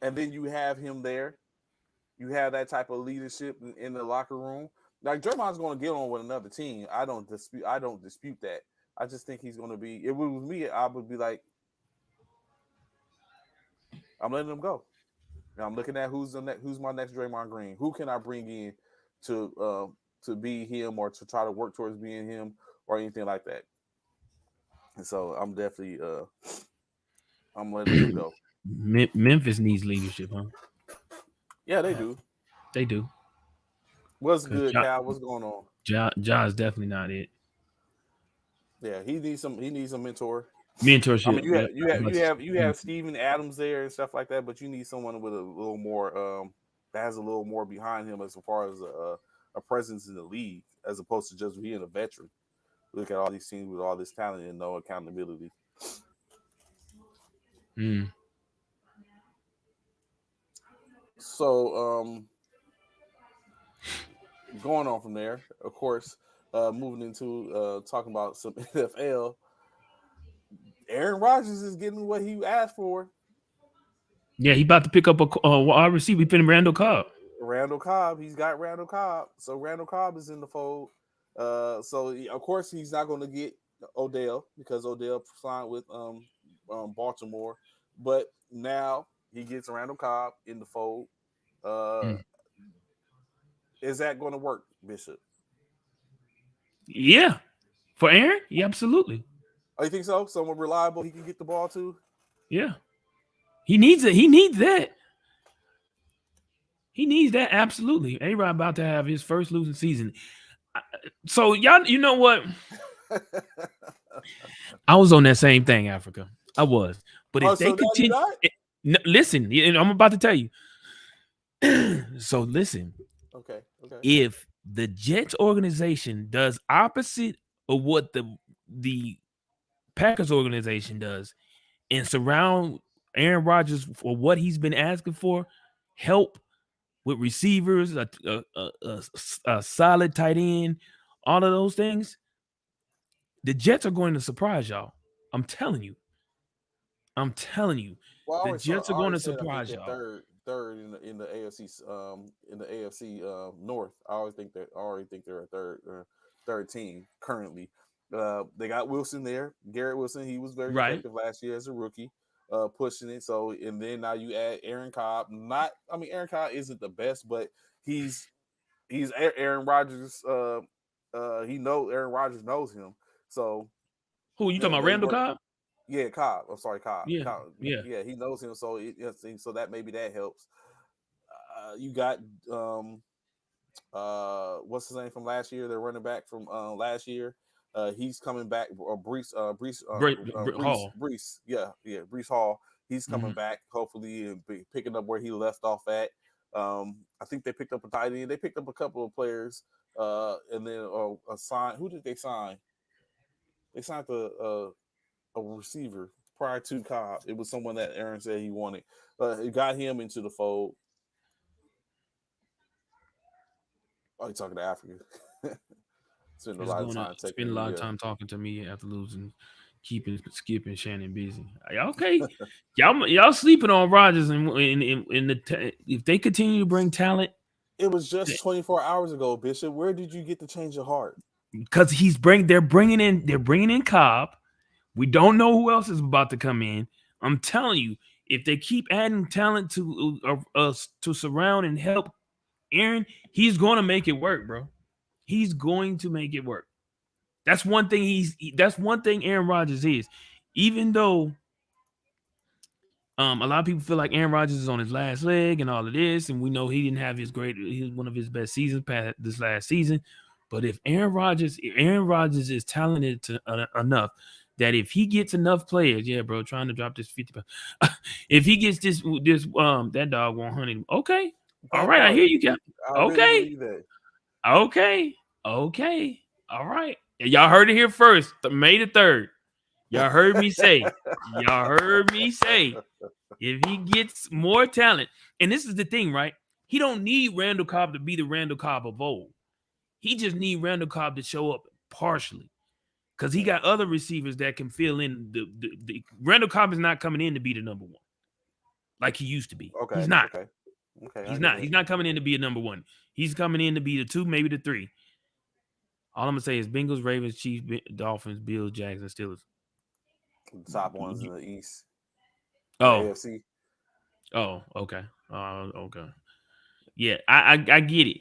and then you have him there. You have that type of leadership in the locker room. Like Draymond's going to get on with another team. I don't dispute that. I just think he's going to be. If it was me, I would be like, I'm letting him go. And I'm looking at who's my next Draymond Green. Who can I bring in to be him or to try to work towards being him or anything like that. And so I'm definitely I'm letting him go. Memphis needs leadership, huh? Yeah, they do. They do. What's good, Cal? What's going on? Ja is definitely not it. Yeah, he needs some mentor. Mentorship. I mean, you have Steven Adams there and stuff like that, but you need someone with a little more that has a little more behind him as far as a presence in the league, as opposed to just being a veteran. Look at all these teams with all this talent and no accountability. So going on from there, of course, moving into talking about some NFL. Aaron Rodgers is getting what he asked for. Yeah, he about to pick up a wide receiver. He put in Randall Cobb. He's got Randall Cobb. So Randall Cobb is in the fold. So of course he's not going to get Odell because Odell signed with Baltimore. But now he gets Randall Cobb in the fold. Is that going to work, Bishop? Yeah, for Aaron, yeah, absolutely. Oh, you think so? Someone reliable he can get the ball to? Yeah. He needs it. He needs that. He needs that, absolutely. A-Rod about to have his first losing season. So, y'all, you know what? I was on that same thing, Africa. I was. But if they continue... listen, I'm about to tell you. So, listen. Okay. If the Jets organization does opposite of what the Packers organization does and surround Aaron Rodgers for what he's been asking for, help with receivers, a solid tight end, all of those things, the Jets are going to surprise y'all. I'm telling you. Well, the Jets are going to surprise y'all. Third in the AFC North. I already think they're a third team currently. They got Wilson there, Garrett Wilson. He was very effective last year as a rookie, pushing it. So, and then now you add Aaron Cobb. Aaron Cobb isn't the best, but he's Aaron Rodgers. Aaron Rodgers knows him. So, who you talking about? Randall Cobb? Yeah, Cobb. I'm sorry, Cobb. Yeah, Cobb. Yeah, he knows him. So, so that maybe that helps. You got what's his name from last year? Their running back from last year. He's coming back. Breece Hall. Breece Hall. He's coming back, hopefully, and picking up where he left off at. I think they picked up a tight end. They picked up a couple of players, and then a sign. Who did they sign? They signed a receiver prior to Cobb. It was someone that Aaron said he wanted. It got him into the fold. Oh, you're talking to Africa. Spend a lot of time talking to me after losing, skipping Shannon busy. Okay, y'all sleeping on Rodgers and if they continue to bring talent. It was just 24 hours ago, Bishop. Where did you get the change of heart? Because they're bringing in Cobb. We don't know who else is about to come in. I'm telling you, if they keep adding talent to surround and help Aaron, he's going to make it work, bro. He's going to make it work. That's one thing that's one thing Aaron Rodgers is. Even though a lot of people feel like Aaron Rodgers is on his last leg and all of this, and we know he didn't have one of his best seasons past this last season. But if Aaron Rodgers is talented enough that if he gets enough players, yeah, bro, trying to drop this 50 pounds. If he gets this that dog 100, okay. All right, I hear you, Cap. Okay. Okay. All right. Y'all heard it here first. May the 3rd. Y'all heard me say. If he gets more talent, and this is the thing, right? He don't need Randall Cobb to be the Randall Cobb of old. He just need Randall Cobb to show up partially because he got other receivers that can fill in the Randall Cobb is not coming in to be the number one like he used to be. Okay. He's not. Okay. He's not. He's not coming in to be a number one. He's coming in to be the 2, maybe the 3. All I'm gonna say is Bengals, Ravens, Chiefs, Dolphins, Bills, Jags, and Steelers. The top ones in the East. Oh, AFC. Oh, okay. Okay. Yeah, I get it.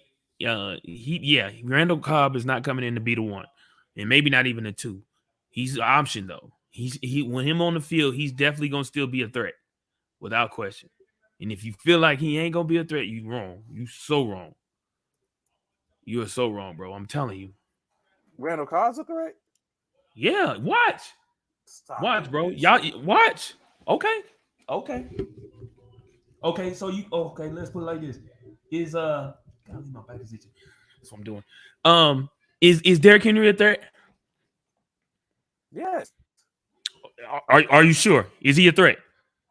Randall Cobb is not coming in to be the 1, and maybe not even the 2. He's an option though. He when him on the field, he's definitely gonna still be a threat, without question. And if you feel like he ain't gonna be a threat, you wrong. You so wrong. You are so wrong, bro. I'm telling you. Randall Cobb's a threat? Yeah, watch. Stop Watch, it. bro. Y'all watch. Okay. So let's put it like this. Is gotta leave my back position. That's what I'm doing. Is Derrick Henry a threat? Yes. Are you sure? Is he a threat?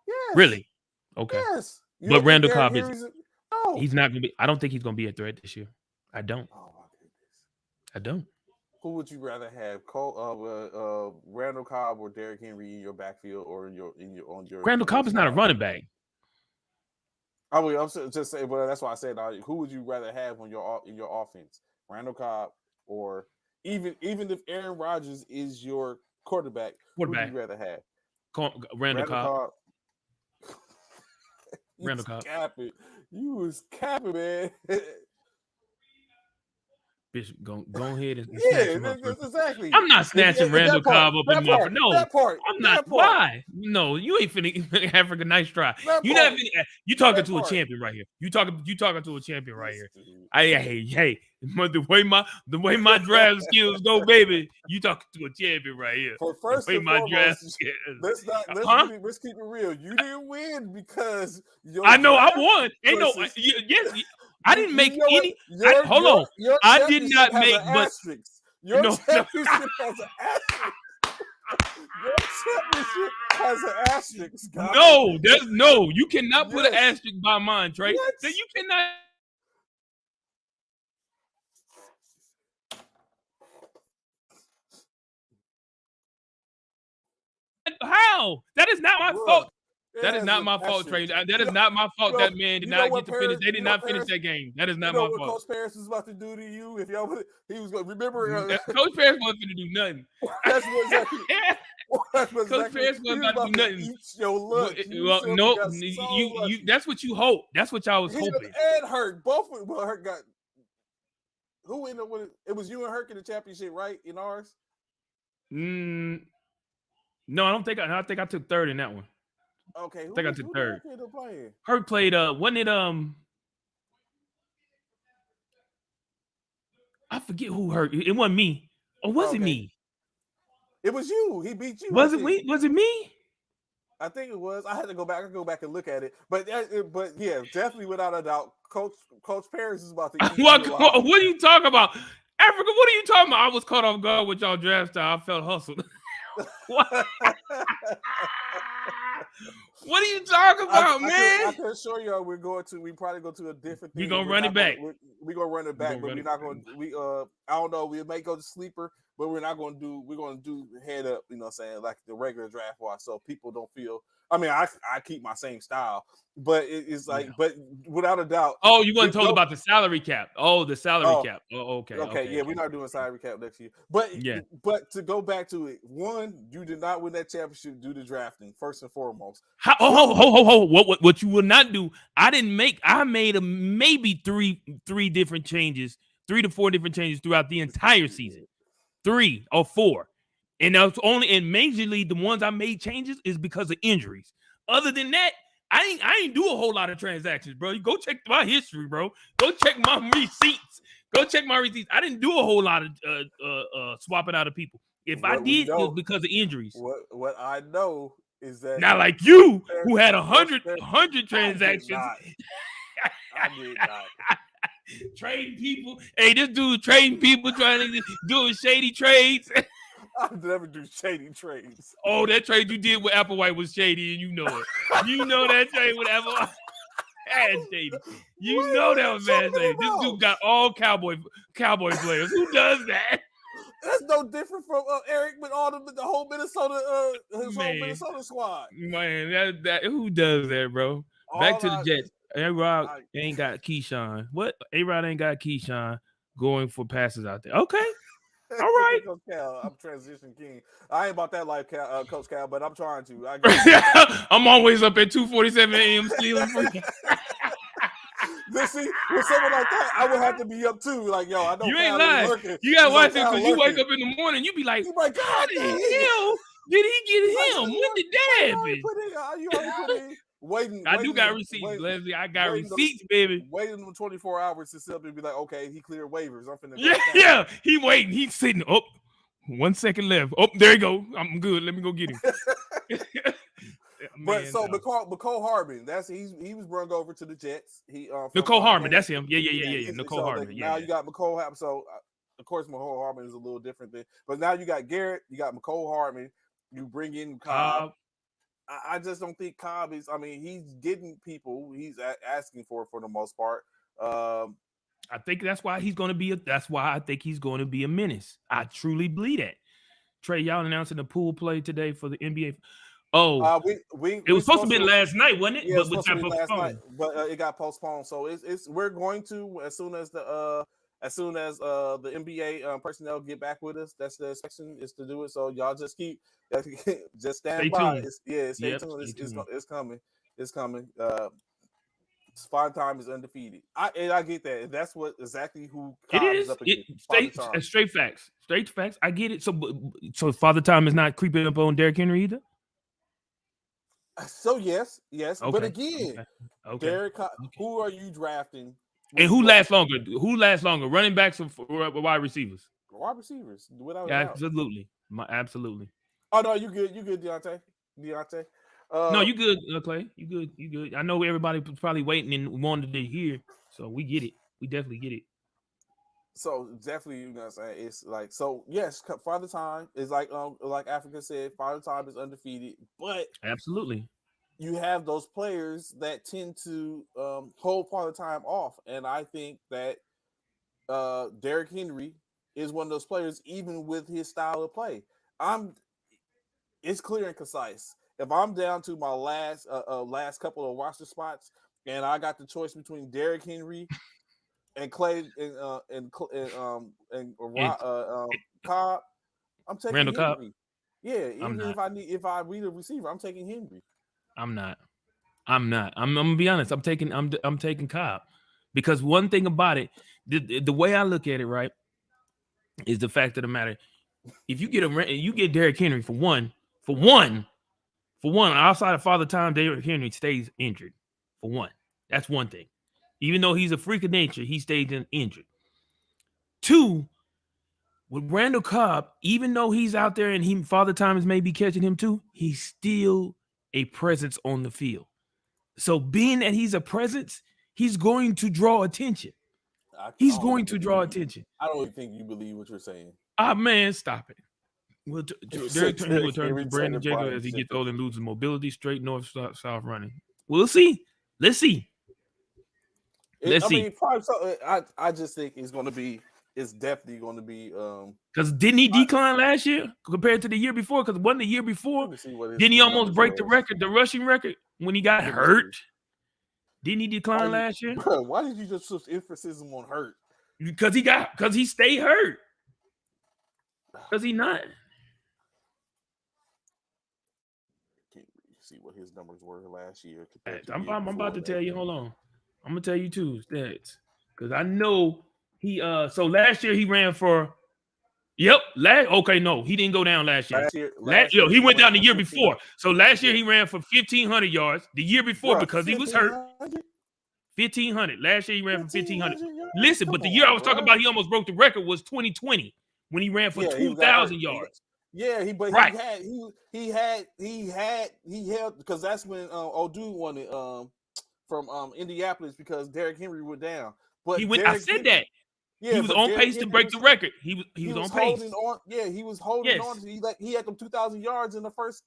Yes. Really? Okay. Yes. You But don't think Randall Derrick Cobb is Henry's no. he's not gonna be. I don't think he's gonna be a threat this year. I don't. Oh my goodness. I don't. Who would you rather have, Randall Cobb or Derrick Henry in your backfield or on your? Randall Cobb is not a running back. I'm just saying, but that's why I said, who would you rather have in your offense, Randall Cobb or even if Aaron Rodgers is your quarterback, who would you rather have? Randall Cobb. Randall Cobb. You was capping, man. Bitch, go ahead and yeah, snatch him up. Exactly. I'm not snatching Randall Cobb up in my no. That part. I'm not. Why? No, you ain't finna Africa. Nice try. You not finna. You talking to a champion right here. You talking to a champion right here. Hey. The way my draft skills go, baby. You talking to a champion right here. For first the way and my foremost, draft let's keep it real. You didn't win because I know I won. Ain't no. Yes. I didn't make any. Hold on. I did not make. But your championship has an asterisk. Your championship has an asterisk. Guys. No, there's no. You cannot put an asterisk by mine, Trey. So you cannot. How? That is not my fault. That is not my fault, Trey. That is not my fault. That man did not get to finish. They did not finish that game. That is not my fault. Coach Paris was about to do to you if y'all. He was going to remember. Coach Paris wasn't going to do nothing. That's what exactly. Coach Paris wasn't about to do nothing. Eat your lunch. Well, no, you. That's what you hope. That's what y'all was hoping. And Hurt both. Well, Hurt got. Who ended up with it? It was you and Hurt in the championship, right? In ours. No, I don't think. I think I took third in that one. Okay, I think I took third. Playing? Hurt played. Wasn't it? I forget who hurt. It wasn't me. Or was it me? It was you. He beat you. Was it me? Was it me? I think it was. I had to go back. I go back and look at it. But yeah, definitely without a doubt, Coach Paris is about to. What are you talking about, Africa? What are you talking about? I was caught off guard with y'all draft style. I felt hustled. What? What are you talking about, man? I can assure you, we probably go to a different thing. We're gonna run it back. We're gonna run it back, but we're not gonna. I don't know. We may go to sleeper, but we're not gonna do. We're gonna do head up. You know what I'm saying? Like the regular draft watch, so people don't feel. I mean, I keep my same style, but it's like, but without a doubt. Oh, you wasn't told about the salary cap. Oh, the salary cap. Oh, okay. Okay, yeah, we're not doing salary cap next year. But yeah, but to go back to it, one, you did not win that championship due to drafting, first and foremost. What you will not do? I made maybe three different changes, 3 to 4 different changes throughout the entire season, 3 or 4. And that's only in majorly the ones I made changes is because of injuries. Other than that, I ain't do a whole lot of transactions, bro. You go check my history, bro. Go check my receipts. I didn't do a whole lot of swapping out of people. If I did, it was because of injuries. What I know is that not like you who had 100 transactions. I did not. Trading people. Hey, this dude trading people, trying to doing shady trades. I never do shady trades. Oh, that trade you did with Applewhite was shady, and you know it. You know that trade with Applewhite. Mad Shady. You know that was Mad Shady. This dude got all cowboy players. Who does that? That's no different from Eric with all the whole Minnesota, his whole Man. Minnesota squad. Man, that who does that, bro? Back to the Jets. A-Rod ain't got Keyshawn. What? A-Rod ain't got Keyshawn going for passes out there. Okay. All right. Coach Cal, I'm transition king. I ain't about that life, Coach Cal, but I'm trying to. I'm always up at 2:47 a.m. stealing from you. See, with someone like that, I would have to be up too. Like, yo, I know you ain't Cal lying. lurking. You gotta watch like, it because you wake up in the morning, you be like, God, how the hell did he get him? When did that happen? You already put in. Waiting. I do got receipts, Leslie. I got receipts, baby. Waiting them 24 hours to sit up and be like, okay, he cleared waivers. I'm finna go. Yeah. He waiting. He's sitting up. 1 second left. Oh, there you go. I'm good. Let me go get him. But so McCole Hardman, he was brung over to the Jets. McCole Hardman, that's him. Yeah. McCole Hardman. Now you got McCole Hardman. So of course McCole Hardman is a little different thing. But now you got Garrett, you got McCole Hardman. You bring in Cobb. I just don't think Cobb is. I mean, he's getting people he's asking for the most part. I think that's why he's going to be. That's why I think he's going to be a menace. I truly believe that. Trey, y'all announcing the pool play today for the NBA. Oh, it was supposed to be last night, wasn't it? Yeah, it was supposed to be last night, but it got postponed. So we're going to as soon as the NBA personnel get back with us. That's the expectation is to do it. So y'all just stand by. Stay tuned. It's coming. It's coming. Spot Time is undefeated. I get that. That's what exactly who Cobb is up against. Straight facts. Straight facts. I get it. So Father Time is not creeping up on Derrick Henry either. So yes. Okay. But again, Derrick, who are you drafting? And who lasts longer? Running backs or wide receivers? Wide receivers, without absolutely. Absolutely. Oh no, you good, Deontay. No, you good, Clay. You good. I know everybody was probably waiting and wanted to hear, so we get it. We definitely get it. So definitely, you know what I'm saying? It's like, so yes, Father Time is like Africa said, Father Time is undefeated, but absolutely, you have those players that tend to hold Father Time off, and I think that Derrick Henry is one of those players, even with his style of play. It's clear and concise. If I'm down to my last couple of roster spots, and I got the choice between Derrick Henry and Clay and Cobb, I'm taking Randall Henry. Cobb. Yeah, if I need a receiver, I'm taking Henry. I'm not. I'm gonna be honest. I'm taking Cobb, because one thing about it, the way I look at it, right, is the fact of the matter. If you get Derrick Henry for one, outside of Father Time, Derrick Henry stays injured. For one, that's one thing. Even though he's a freak of nature, he stays injured. Two, with Randall Cobb, even though he's out there and Father Time is maybe catching him too, he's still a presence on the field. So being that he's a presence, he's going to draw attention. He's going to draw attention. I don't even think you believe what you're saying. Man, stop it. Derrick Henry will turn to Brandon Jacobs as he gets older and loses mobility, straight north, south running. We'll see. Let's see. I just think it's definitely going to be. Because didn't he decline last year compared to the year before? Because wasn't the year before? Didn't he almost break the record, the rushing record, when he got hurt? Didn't he decline last year? Bro, why did you just put emphasis on hurt? Because he stayed hurt. Because he not. Can't see what his numbers were last year. I'm about to tell you. Hold on. I'm gonna tell you two stats, because I know he. So last year he ran for. Yep. No, he didn't go down last year. Last year he went down the year before. So last year he ran for 1,500 yards. The year before, because he was hurt. 1,500. Last year he ran for 1,500. Listen, but the year I was talking about, he almost broke the record, was 2020 when he ran for 2,000 yards. Yeah, he held, because that's when O'Du won it from Indianapolis, because Derrick Henry went down. But I said that. Yeah, he was on pace to break the record. He was on pace. He was holding on. He had them 2,000 yards in the first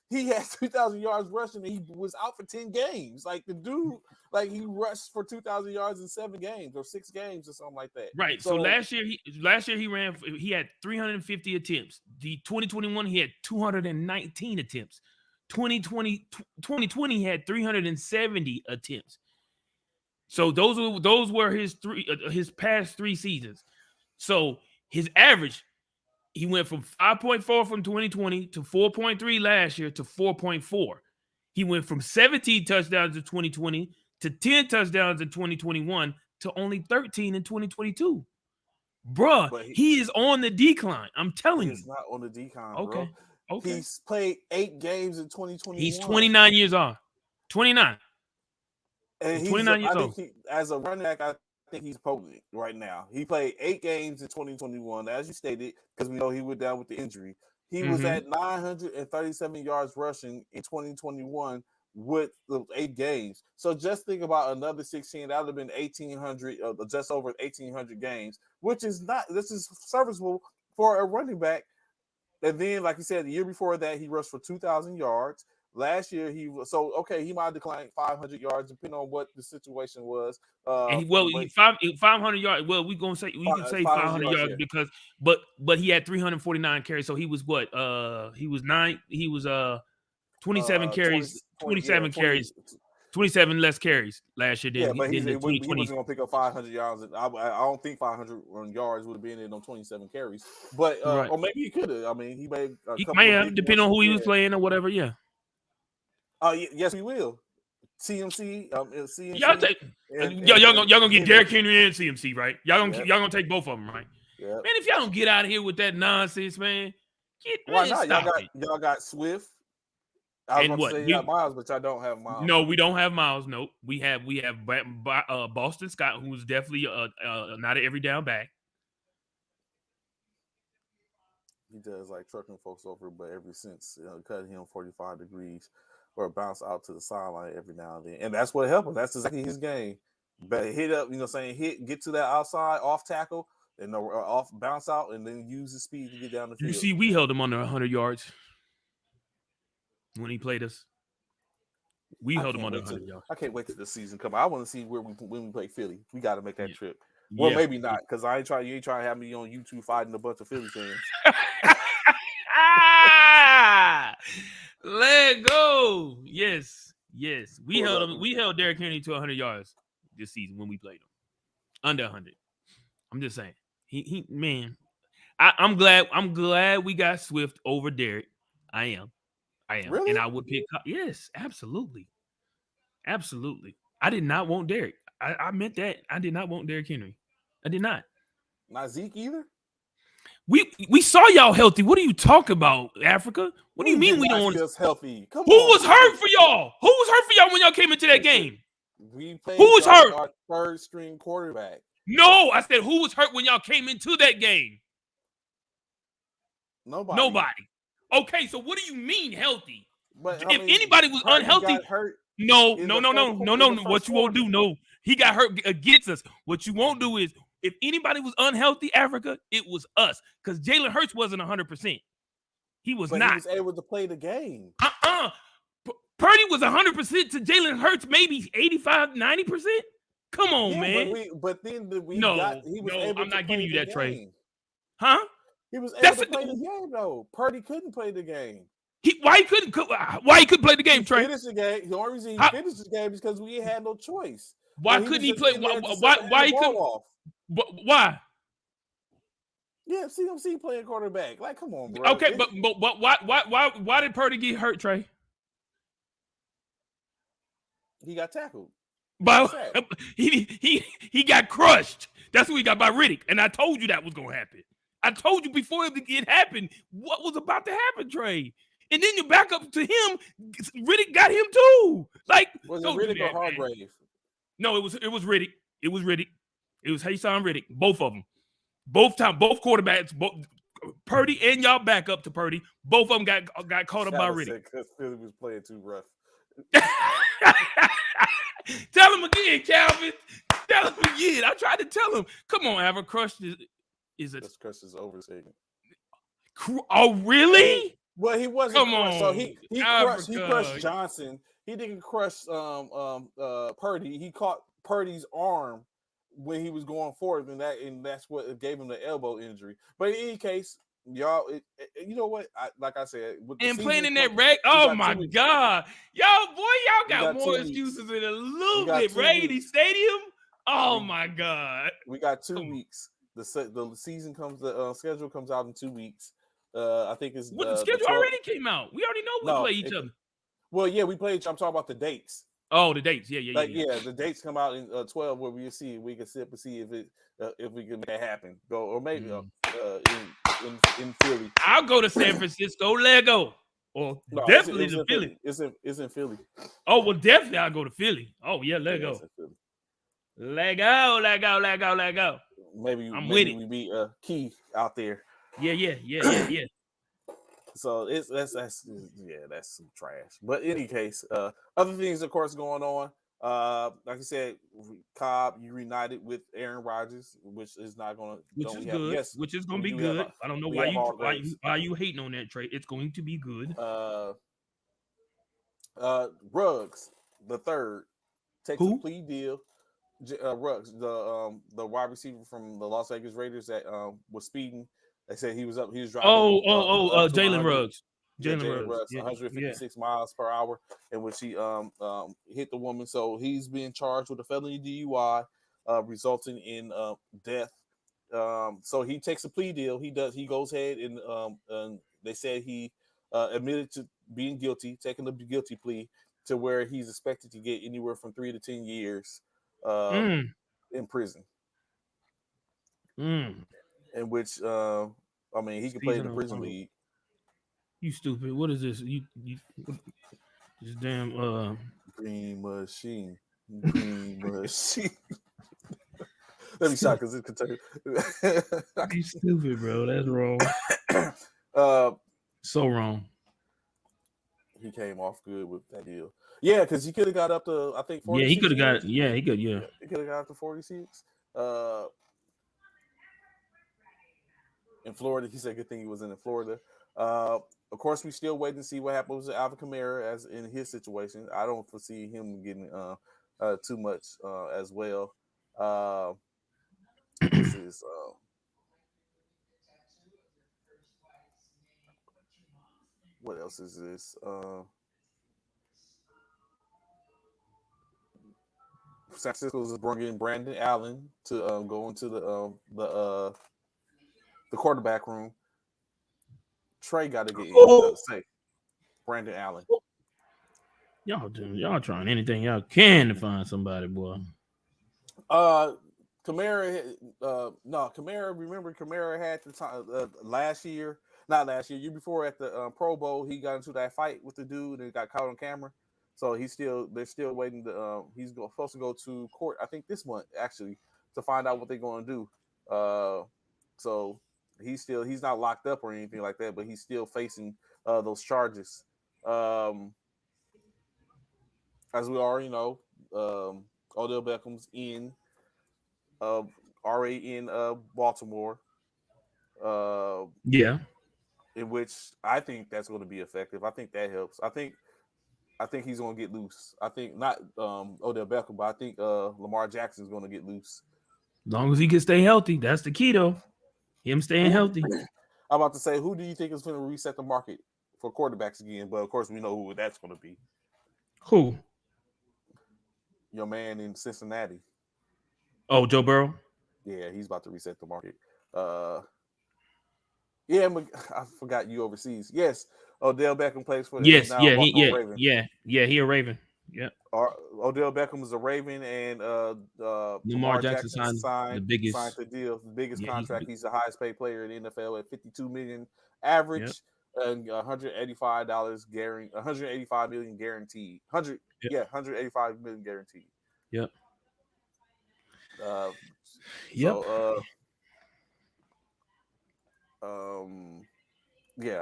he had 2,000 yards rushing and he was out for 10 games. Like the dude, like he rushed for 2,000 yards in 7 games or 6 games or something like that. Right. So last year he had 350 attempts. The 2021 he had 219 attempts. 2020 he had 370 attempts. So those were his past 3 seasons. So his average, he went from 5.4 from 2020 to 4.3 last year to 4.4. He went from 17 touchdowns in 2020 to 10 touchdowns in 2021 to only 13 in 2022. Bruh, But he is on the decline. I'm telling you. He's not on the decline, Okay. bro. Okay. He's played 8 games in 2021. He's 29 years old. 29. And He's 29 years I old. think as a running back, I think he's potent right now. He played 8 games in 2021, as you stated, because we know he went down with the injury. He was at 937 yards rushing in 2021 with the 8 games. So just think about another 16. That would have been 1,800, just over 1,800 games, which is not. This is serviceable for a running back. And then, like you said, the year before that, he rushed for 2,000 yards. Last year, he might have declined 500 yards, depending on what the situation was. And 500 yards. Well, we can say 500 yards because, but he had 349 carries, so he was what? He was 27 carries, 27 carries, 27 less carries last year. Yeah, but he wasn't going to pick up 500 yards. I don't think 500 yards would have been in on 27 carries, but or maybe he could have. I mean, he made he may have, depending on who he was playing or whatever. Yeah. Yes, we will. CMC, CMC. Y'all gonna get Derrick Henry and CMC, right? Y'all gonna take both of them, right? Yeah. Man, if y'all don't get out of here with that nonsense, man, why not? Y'all got Swift. I was going to say you got Miles, but y'all don't have Miles. No, we don't have Miles. Nope. We have Boston Scott, who's definitely not an every down back. He does like trucking folks over, but ever since cutting him 45 degrees or bounce out to the sideline every now and then. And that's what helped him. That's exactly his game. But hit up, get to that outside off tackle and off bounce out and then use his speed to get down the field. You see, we held him under 100 yards when he played us. We held him under 100 yards. I can't wait till the season come. I want to see when we play Philly. We got to make that trip. Well, maybe not, because you ain't trying to have me on YouTube fighting a bunch of Philly fans. Let go. Yes. We held Derrick Henry to 100 yards this season when we played him. Under 100. I'm just saying. Man. I'm glad we got Swift over Derrick. I am. Really? And I would pick. Yes, absolutely. I did not want Derrick. I meant that. I did not want Derrick Henry. I did not. Not Zeke either? We saw y'all healthy. What are you talking about, Africa? What do you mean we don't want us healthy? Come Who was hurt for y'all? Who was hurt for y'all when y'all came into that game? We played who was hurt? Our third string quarterback. No, I said who was hurt when y'all came into that game? Nobody. Okay, so what do you mean healthy? But if anybody was unhealthy, no. What you won't do? No, he got hurt against us. What you won't do is, if anybody was unhealthy, Africa, it was us, because Jalen Hurts wasn't 100%. He was not. He was able to play the game. Purdy was 100% to Jalen Hurts, maybe 85, 90%. Come on, man. But then he was able I'm not giving you that game. trade. Huh? He was able to play the game, though. Purdy couldn't play the game. Why he couldn't play the game, Trey? Finish the game. The only reason he finished the game is because we had no choice. Why couldn't he play? Why he couldn't? Why? Yeah, CMC playing quarterback. Like, come on, bro. Okay, but why did Purdy get hurt, Trey? He got tackled. He got crushed. That's what he got by Riddick. And I told you that was gonna happen. I told you before it happened what was about to happen, Trey. And then you back up to him. Riddick got him too. Like, was it Riddick or Hargrave? No, it was Riddick. It was Riddick. It was Hassan Riddick. Both of them. Both quarterbacks. Both Purdy and y'all back up to Purdy. Both of them got caught up by Riddick. Because Philly was playing too rough. Tell him again, Calvin. Tell him again. I tried to tell him. Come on, have a crush. Is it? This crush is overstated. Oh, really? Well, he wasn't Come crushed. So on, he Africa. crushed Johnson. He didn't crush Purdy. He caught Purdy's arm when he was going forward, and that's what gave him the elbow injury. But in any case, y'all, you know what? Like I said, with the And season playing in that come- reg. we Oh got my 2 weeks. God, y'all We got got more 2 weeks. excuses in a little got bit. 2 Brady weeks. Stadium. Oh We- my God. We got 2 Come on. weeks. The season comes. The schedule comes out in 2 weeks. I think it's What the schedule 12 already came out. We already know we No, play each other. Well, yeah, we played. I'm talking about the dates. Oh, the dates. Yeah. The dates come out in 12 where we see we can sit and see if we can make it happen. Go or maybe in Philly. I'll go to San Francisco. Lego. Or No, definitely it's to in Philly. It's in Philly. Oh, well, definitely I'll go to Philly. Oh, yeah, Yeah, Lego. it's in Philly. Lego. Maybe I'm with maybe it. we beat Key out there. Yeah. So that's some trash. But in any case, other things of course going on. Like I said, Cobb, you reunited with Aaron Rodgers, which is not going to, Which is good. Yes, Which is going to we be do have good. I don't know we why have all grades. why you hating on that trade. It's going to be good. Ruggs the third takes Who? a plea deal. Ruggs, the wide receiver from the Las Vegas Raiders that was speeding. They said he was driving. Jalen 100 Ruggs. Yeah, Jalen Ruggs, Yeah, 156 miles per hour, in which he hit the woman. So he's being charged with a felony DUI, resulting in death. So he takes a plea deal. He goes ahead and they said he admitted to being guilty, taking the guilty plea, to where he's expected to get anywhere from 3 to 10 years in prison. In which he could play in the prison league. You stupid. What is this? You this damn Green machine. Let me stop because it's Kentucky. you stupid, bro. That's wrong. So wrong. He came off good with that deal. Yeah, because he could have got up to, I think, 46. Yeah, he could have got it. Yeah, he could. Yeah, he could have got up to 46. In Florida, he said good thing he was in Florida. Of course, we still waiting to see what happens with Alvin Kamara as in his situation. I don't foresee him getting too much as well. This is what else is this? San Francisco is bringing Brandon Allen to go into the quarterback room. Trey got to get in. Say Brandon Allen. Y'all trying anything y'all can to find somebody, boy. Kamara. Remember Kamara had the time year before at the Pro Bowl. He got into that fight with the dude and got caught on camera. So they're still waiting to. He's supposed to go to court, I think this month actually, to find out what they're going to do. So he's not locked up or anything like that, but he's still facing those charges. As we already know, Odell Beckham's already in Baltimore. Yeah. In which I think that's going to be effective. I think that helps. I think he's going to get loose. I think not Odell Beckham, but I think Lamar Jackson is going to get loose. As long as he can stay healthy, that's the key, though. Him staying healthy. I'm about to say, who do you think is going to reset the market for quarterbacks again? But of course, we know who that's going to be. Who? Your man in Cincinnati. Oh, Joe Burrow? Yeah, he's about to reset the market. Yeah, I forgot you overseas. Yes, Odell Beckham plays for the Yes, Raven. he a Raven. Yeah. Odell Beckham is a Raven, and Lamar Jackson signed the biggest contract. He's the highest paid player in the NFL at $52 million average, and $185 guaranteed. $185 million guaranteed. $185 million guaranteed. Yep.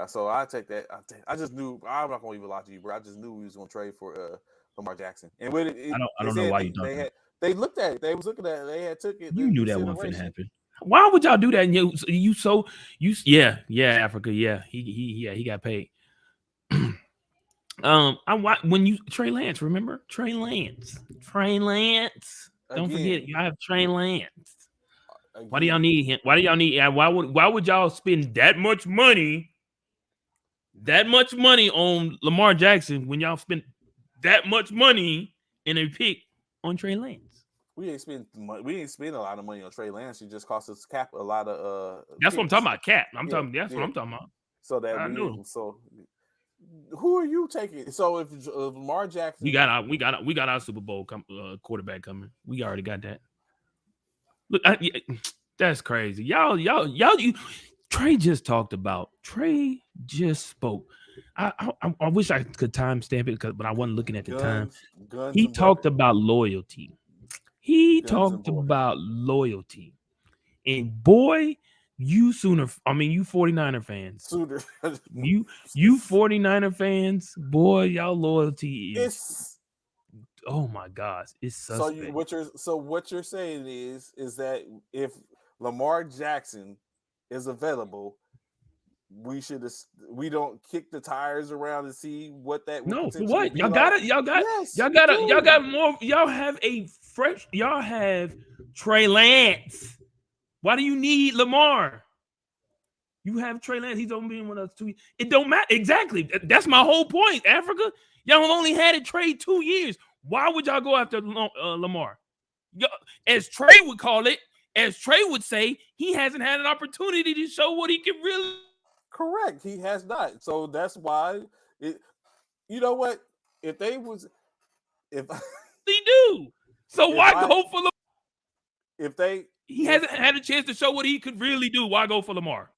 So I take that. I just knew. I'm not gonna even lie to you, bro. I just knew he was gonna trade for Lamar Jackson. And when I don't know why you talking. They looked at it. They was looking at it. They had took it. You knew that wasn't finna happen. Why would y'all do that? Africa. Yeah, he got paid. When you Trey Lance, remember Trey Lance. Don't forget, Again, y'all have Trey Lance. Why do y'all again, need him? Why do y'all need? Why would y'all spend that much money on Lamar Jackson when y'all spent that much money in a pick on Trey Lance? we ain't spend a lot of money on Trey Lance. It just cost us cap a lot of That's what I'm talking picks. about. Cap. That's Yeah. what I'm talking about. So that I know. who are you taking? So if Lamar Jackson, We got our Super Bowl quarterback coming. We already got that. Look, that's crazy. Y'all. Trey just talked about. Trey just spoke. I wish I could timestamp it, but I wasn't looking at the time. guns He and talked butter. about loyalty. He Guns and talked butter. about loyalty. And boy, you 49er fans. Suitor. You 49er fans, boy, y'all loyalty is oh my gosh, it's suspect. What you're saying is that if Lamar Jackson is available, we don't kick the tires around and see what that would No, for potentially what? be Y'all like? got it. Y'all got more. Y'all have y'all have Trey Lance. Why do you need Lamar? You have Trey Lance. He's only been with us 2 years. It don't matter. Exactly. That's my whole point, Africa. Y'all only had it trade 2 years. Why would y'all go after Lamar? As Trey would call it, as Trey would say, he hasn't had an opportunity to show what he can really. Correct. He has not. So that's why you know what? If they do. So why go for Lamar? He hasn't had a chance to show what he could really do. Why go for Lamar?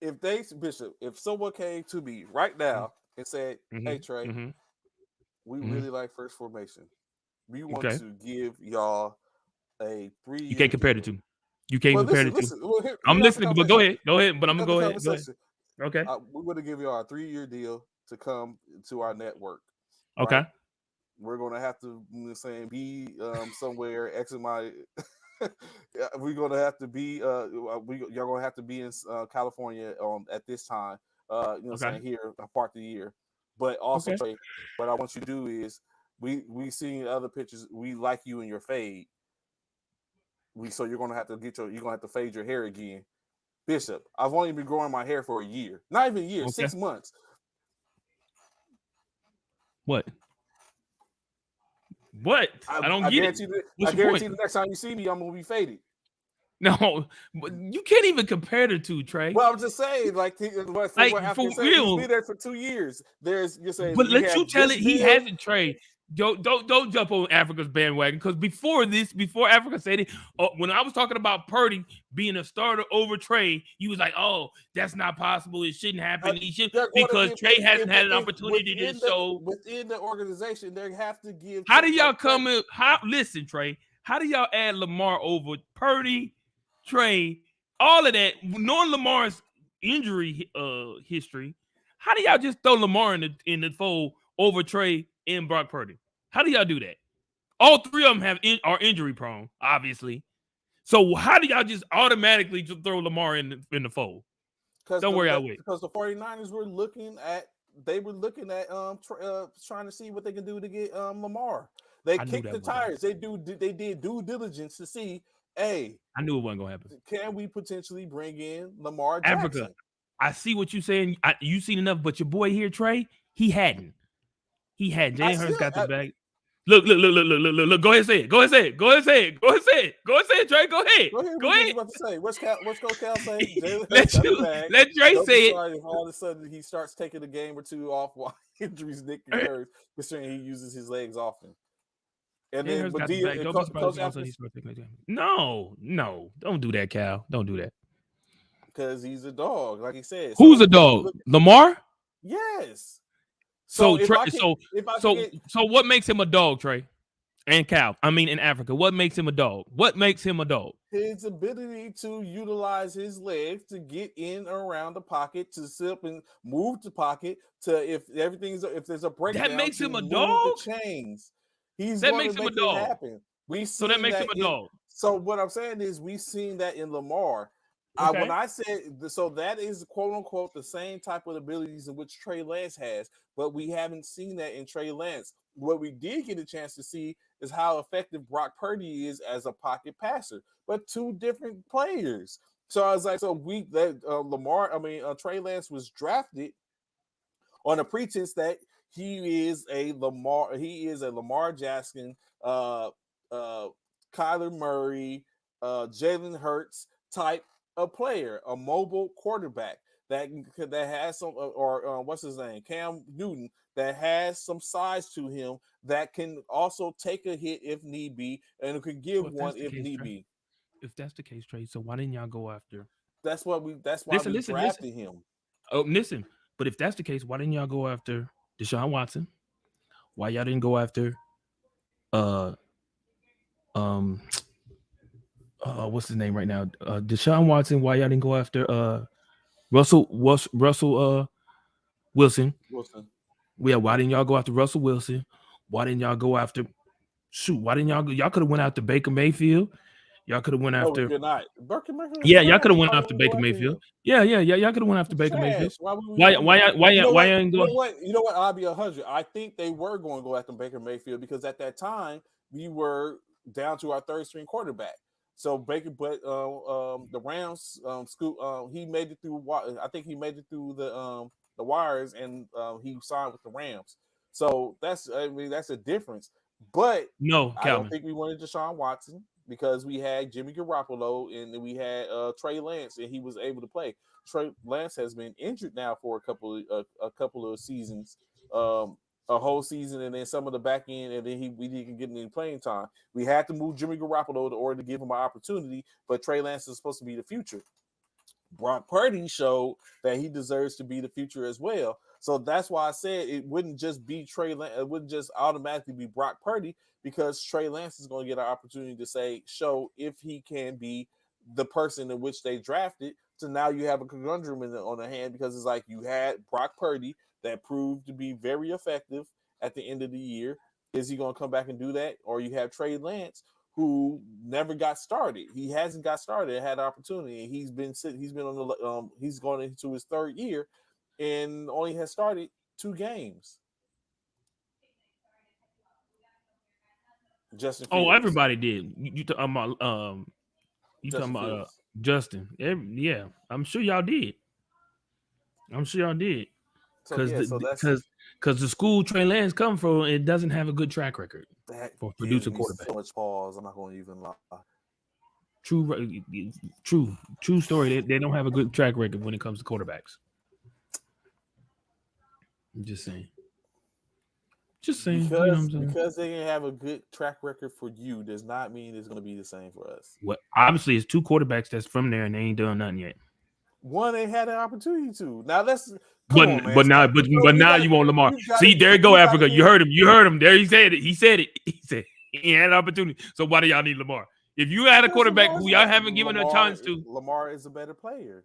If someone came to me right now and said, "Hey Trey, we really like first formation. We want to give y'all a 3 year." You can't compare the two. You can't compare the two. Here, I'm listening, but go ahead. But I'm gonna go ahead. Okay. We're going to give y'all a 3-year deal to come to our network. Okay. Right? We're going to have to be somewhere X and Y. We're going to have to be y'all going to have to be in California at this time. Saying here a part of the year, but also what I want you to do is we seen other pictures. We like you in your fade. So you're going to have to you're going to have to fade your hair again. Bishop, I've only been growing my hair for a year. Not even a year, 6 months. What? I don't get it. I guarantee the next time you see me, I'm going to be faded. No, but you can't even compare the two, Trey. Well, I'm just saying, for real, he's been there for 2 years. You're saying, but let you tell it, he hasn't, Trey. Don't jump on Africa's bandwagon, because before Africa said it, when I was talking about Purdy being a starter over Trey, you was like, "Oh, that's not possible. It shouldn't happen. He should," because Trey hasn't had an opportunity to show within the organization. They have to give. How do y'all come in? Listen, Trey. How do y'all add Lamar over Purdy, Trey, all of that? Knowing Lamar's injury history, how do y'all just throw Lamar in the fold over Trey and Brock Purdy? How do y'all do that? All three of them are injury prone, obviously. So how do y'all just automatically just throw Lamar in the fold? Don't worry, I'll wait. Because the 49ers were looking at trying to see what they can do to get Lamar. They kicked the tires. They did due diligence to see, hey, I knew it wasn't gonna happen. Can we potentially bring in Lamar Jackson? Africa, I see what you're saying. You've seen enough, but your boy here, Trey, he hadn't. Jalen Hurts got the bag. Look. Go ahead and say it. Go ahead and say it, Trey. Go ahead. Go ahead. About to say? What's Coach Cal saying? Let Trey say it. If all of a sudden he starts taking a game or two off while injuries nick and curves, considering he uses his legs often. And then, no, don't do that, Cal. Don't do that. Because he's a dog, like he said. Who's a dog? Lamar? Yes. So what makes him a dog, Trey? And Cal, in Africa, what makes him a dog? His ability to utilize his legs to get in around the pocket, to sit and move the pocket, if there's a breakdown, that makes him a dog. The chains. That makes him a dog. Happen. So that makes him a dog. So what I'm saying is, we've seen that in Lamar. When I said so, that is quote unquote the same type of abilities in which Trey Lance has, but we haven't seen that in Trey Lance. What we did get a chance to see is how effective Brock Purdy is as a pocket passer, but two different players. So I was like, Trey Lance was drafted on a pretense that he is a Lamar Jackson, Kyler Murray, Jalen Hurts type of player, a mobile quarterback that has some, what's his name, Cam Newton, that has some size to him that can also take a hit if need be, and can give one if need be. If that's the case, Trey, so why didn't y'all go after? That's why we drafted him. Oh, listen. But if that's the case, why didn't y'all go after Deshaun Watson? Why y'all didn't go after what's his name right now? Deshaun Watson. Why y'all didn't go after Russell Wilson? Yeah, why didn't y'all go after Russell Wilson? Why didn't y'all go after why didn't y'all could have went after Baker Mayfield? Y'all could have went after. No, you're not. Yeah, y'all could have went after Baker Mayfield. Yeah. Y'all could have went after Baker Mayfield. Why ain't going? You know what? I'll be 100. I think they were going to go after Baker Mayfield because at that time we were down to our third string quarterback. So Baker, but the Rams, he made it through. I think he made it through the wires, and he signed with the Rams. So that's a difference. But no, I don't think we wanted Deshaun Watson, because we had Jimmy Garoppolo and we had Trey Lance, and he was able to play. Trey Lance has been injured now for a couple of seasons, a whole season, and then some of the back end, and then we didn't get any playing time. We had to move Jimmy Garoppolo in order to give him an opportunity, but Trey Lance is supposed to be the future. Brock Purdy showed that he deserves to be the future as well. So that's why I said it wouldn't just be Trey Lance. It wouldn't just automatically be Brock Purdy, because Trey Lance is going to get an opportunity to show if he can be the person in which they drafted. So now you have a conundrum on the hand, because it's like you had Brock Purdy that proved to be very effective at the end of the year. Is he going to come back and do that? Or you have Trey Lance, who never got started. He hasn't got started and had an opportunity, and he's been on the he's going into his third year and only has started 2 games. Justin Fields. Oh, everybody did. You talking about Justin? Yeah, I'm sure y'all did. Because the school Trey Lance come from, it doesn't have a good track record for producing quarterback. So much pause. I'm not going to even lie. True story. They don't have a good track record when it comes to quarterbacks. I'm just saying. Because they didn't have a good track record for you does not mean it's going to be the same for us. Well, obviously, it's 2 quarterbacks that's from there and they ain't done nothing yet. One they had an opportunity to. Now let's. But now you want Lamar. See, there you go, Africa. You heard him. There he said it. He said he had an opportunity. So why do y'all need Lamar? If you had a quarterback who y'all haven't given a chance to, Lamar is a better player.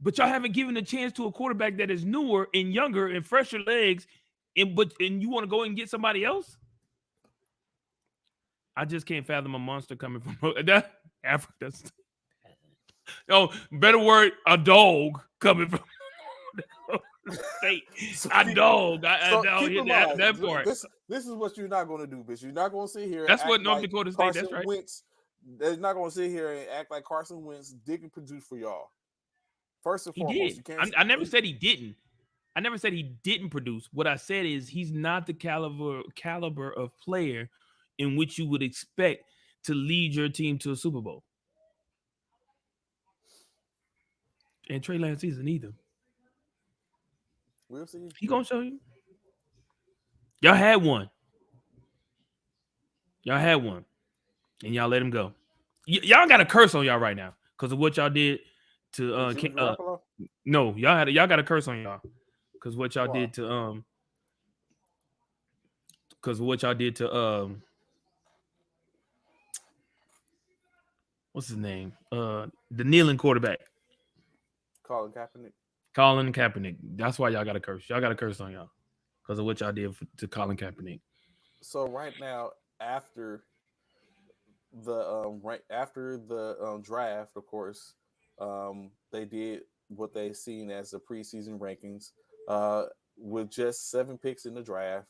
But y'all haven't given a chance to a quarterback that is newer and younger and fresher legs, and you want to go and get somebody else? I just can't fathom a monster coming from Africa. Oh, better word, a dog coming from state. A dog. That part. This is what you're not going to do, bitch. You're not going to sit here. That's what North Dakota State. That's right. They're not going to sit here and act like Carson Wentz didn't produce for y'all. First and foremost, you can't. I never said he didn't. I never said he didn't produce. What I said is he's not the caliber of player in which you would expect to lead your team to a Super Bowl. And Trey Lance isn't either. We'll see. He gonna show you. Y'all had one. And y'all let him go. Y'all got a curse on y'all right now because of what y'all did to no, y'all got a curse on y'all because what y'all did to what's his name? The kneeling quarterback. Colin Kaepernick. That's why y'all got a curse. Y'all got a curse on y'all because of what y'all did to Colin Kaepernick. So right now, after the draft, of course, They did what they seen as the preseason rankings with just 7 picks in the draft.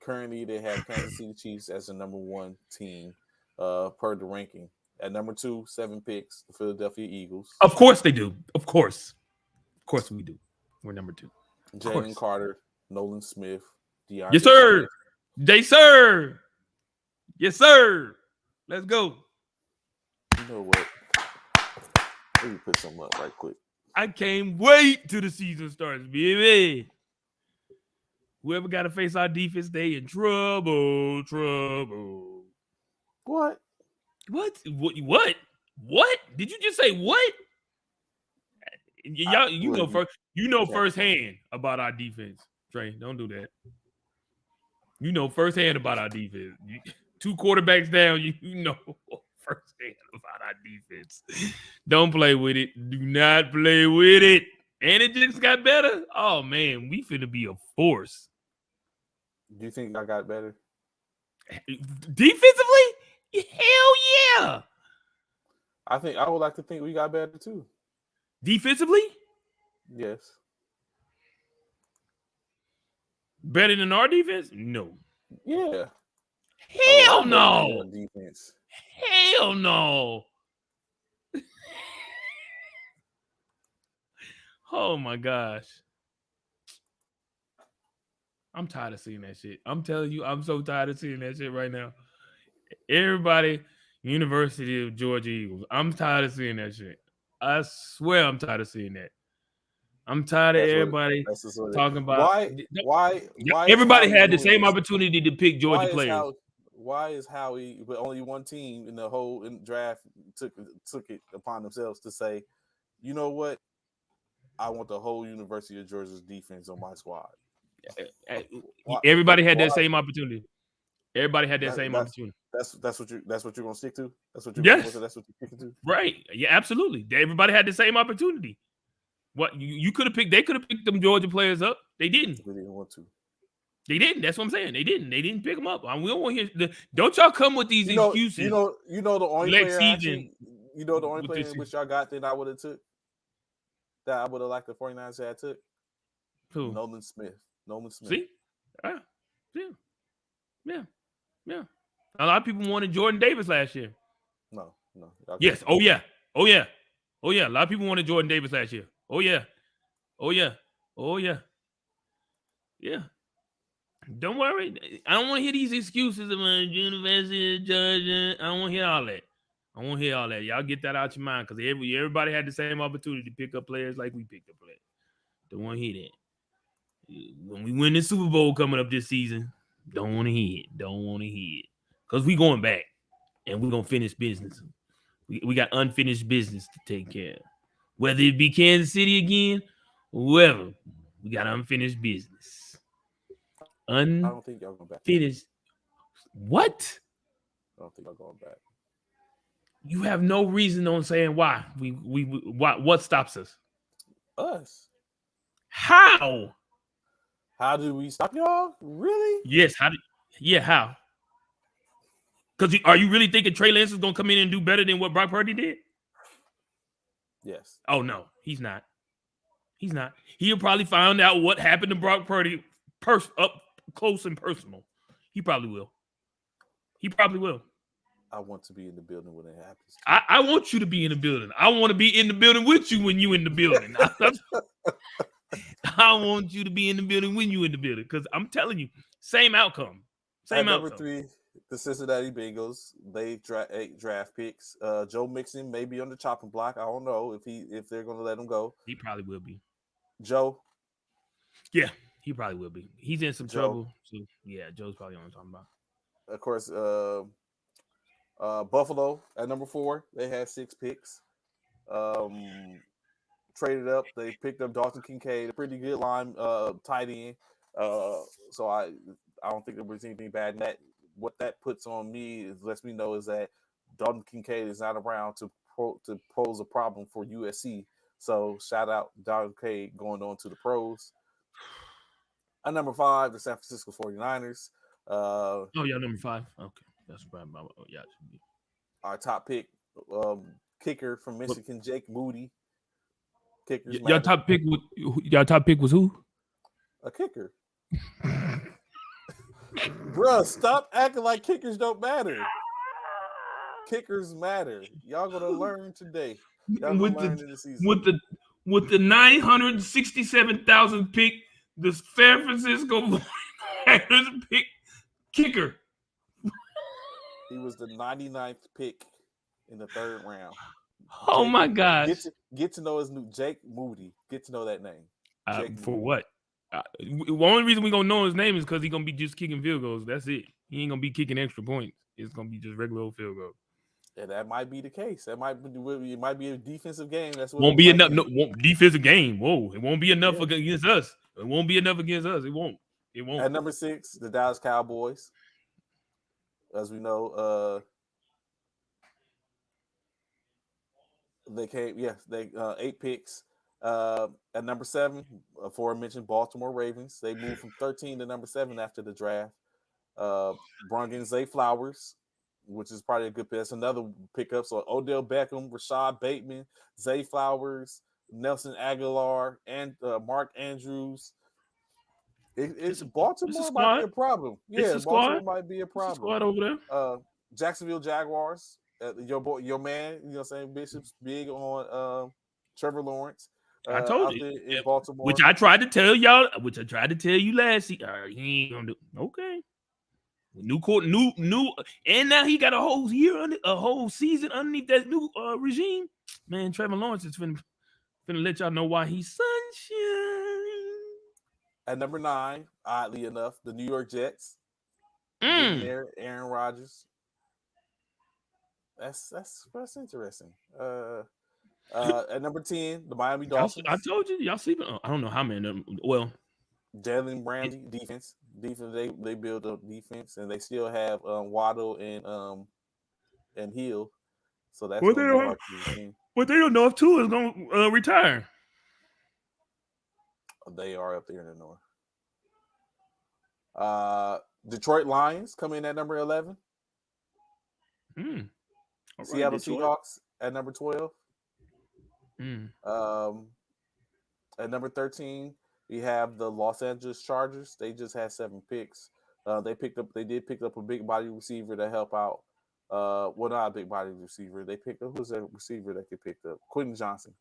Currently, they have Kansas City Chiefs as the number 1 team per the ranking. At number 2, 7 picks, the Philadelphia Eagles. Of course they do. Of course we do. We're number 2. Jalen Carter, Nolan Smith, DeAndre Yes, sir. Smith. Yes, sir. Yes, sir. Let's go. You know what? Let me put something up right quick. I can't wait till the season starts, baby. Whoever got to face our defense, they in trouble. What? What? Did you just say what? Y'all, you know firsthand about our defense, Trey. Don't do that. You know firsthand about our defense. 2 quarterbacks down, you know firsthand about our defense. Don't play with it. Do not play with it. And it just got better. Oh man, we finna be a force. Do you think I got better? Defensively? Hell yeah. I would like to think we got better too. Defensively? Yes. Better than our defense? No. Yeah. Hell no. Defense. Hell no. Oh my gosh. I'm tired of seeing that shit. I'm telling you, I'm so tired of seeing that shit right now. Everybody, University of Georgia Eagles. I'm tired of seeing that shit. I swear I'm tired of seeing that. I'm tired of everybody talking about why everybody had the same opportunity to pick Georgia players. Why is Howie, but only one team in the whole draft took it upon themselves to say, you know what? I want the whole University of Georgia's defense on my squad. Everybody had that same opportunity. Everybody had that same opportunity. That's what you're gonna stick to. That's what you're that's what you're sticking to. Right? Yeah, absolutely. Everybody had the same opportunity. What you could have picked? They could have picked them Georgia players up. They didn't. They didn't want to. They didn't. That's what I'm saying. They didn't. They didn't pick them up. We don't want to hear. Don't y'all come with these excuses. You know the only player. The only player in which y'all got that I would have took. That I would have liked the 49ers had took. Who? Nolan Smith. See? Yeah. A lot of people wanted Jordan Davis last year. No. Yes. Oh yeah. A lot of people wanted Jordan Davis last year. Oh yeah. Yeah. Don't worry. I don't want to hear these excuses about University of Georgia. I don't want to hear all that. Y'all get that out your mind because everybody had the same opportunity to pick up players like we picked up players. Don't want to hear that. When we win the Super Bowl coming up this season, don't want to hear it. Because we going back and we're going to finish business. We got unfinished business to take care of. Whether it be Kansas City again or whoever, we got unfinished business. I don't think y'all going back. Finished. What? I don't think y'all going back. You have no reason on saying why. What stops us? Us. How? How do we stop y'all? Really? Yes. How? Because are you really thinking Trey Lance is going to come in and do better than what Brock Purdy did? Yes. Oh, no. He's not. He'll probably find out what happened to Brock Purdy up close and personal. He probably will. I want to be in the building when it happens. I want you to be in the building. I want to be in the building with you when you in the building. I want you to be in the building when you in the building because I'm telling you, same outcome. Number 3, the Cincinnati Bengals. They draft picks. Joe Mixon may be on the chopping block. I don't know if they're going to let him go. He probably will be. Joe. Yeah, he probably will be. He's in some trouble. So yeah, Joe's probably on the chopping block. Of course, Buffalo at number 4. They had 6 picks. Traded up. They picked up Dalton Kincaid, a pretty good line tight end. So I don't think there was anything bad in that. What that puts on me lets me know is that Dalton Kincaid is not around to pose a problem for USC. So shout out Dalton Kincaid going on to the pros. At number 5, the San Francisco 49ers. Number 5. Okay. That's right. Yeah. Our top pick, kicker from Michigan, Jake Moody. Kickers Y'all matter. top pick was who? A kicker. Bruh, stop acting like kickers don't matter. Kickers matter. Y'all gonna learn today. Y'all gonna learn in the season. With the 967,000 pick, the San Francisco 49ers pick kicker. He was the 99th pick in the 3rd round. Oh my gosh! Get to know his new Jake Moody. Get to know that name. For Moody. What? The only reason we gonna know his name is because he's gonna be just kicking field goals. That's it. He ain't gonna be kicking extra points. It's gonna be just regular old field goals. Yeah, that might be the case. It might be a defensive game. That's what won't be enough. No, defensive game. Whoa, it won't be enough against us. It won't be enough against us. It won't. At number 6, the Dallas Cowboys. As we know, they came. Yes, they 8 picks. At number 7, aforementioned Baltimore Ravens. They moved from 13 to number 7 after the draft. Brought in Zay Flowers, which is probably a good pick. That's another pickup. So Odell Beckham, Rashad Bateman, Zay Flowers, Nelson Aguilar, and Mark Andrews. Baltimore might be a problem. Yeah, Baltimore might be a problem. Squad over there. Jacksonville Jaguars. Your man, you know what I'm saying? Bishop's big on Trevor Lawrence. I told you in Baltimore. Which I tried to tell y'all, last year. He ain't gonna do okay. New court, new, and now he got a whole year a whole season underneath that new regime. Man, Trevor Lawrence is finna let y'all know why he's sunshine. At number 9, oddly enough, the New York Jets. There, Aaron Rodgers. That's interesting. At number 10, the Miami Dolphins. I told you, y'all sleeping. I don't know how many of them. Well, Jalen Brandy, defense. They build up defense, and they still have Waddle and Hill. So that's what they don't know if Tua is going to retire. They are up there in the north. Detroit Lions come in at number 11. Right, Seattle Seahawks at number 12. At number 13, we have the Los Angeles Chargers. They just had 7 picks. They did pick up a big body receiver to help out. Well, not a big body receiver. They picked up, who's that receiver that they picked up? Quentin Johnson.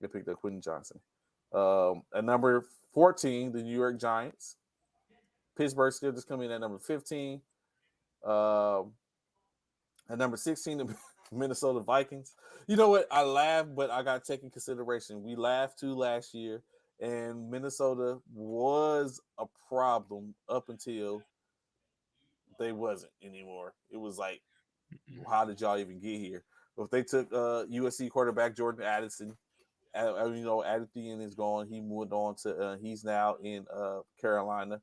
They picked up Quentin Johnson. At number 14, the New York Giants. Pittsburgh still just coming in at number 15. At number 16, the Minnesota Vikings. You know what? I laugh, but I got to take in consideration. We laughed too last year, and Minnesota was a problem up until they wasn't anymore. It was like, how did y'all even get here? But if they took USC quarterback Jordan Addison, Addison is gone. He moved on to he's now in Carolina.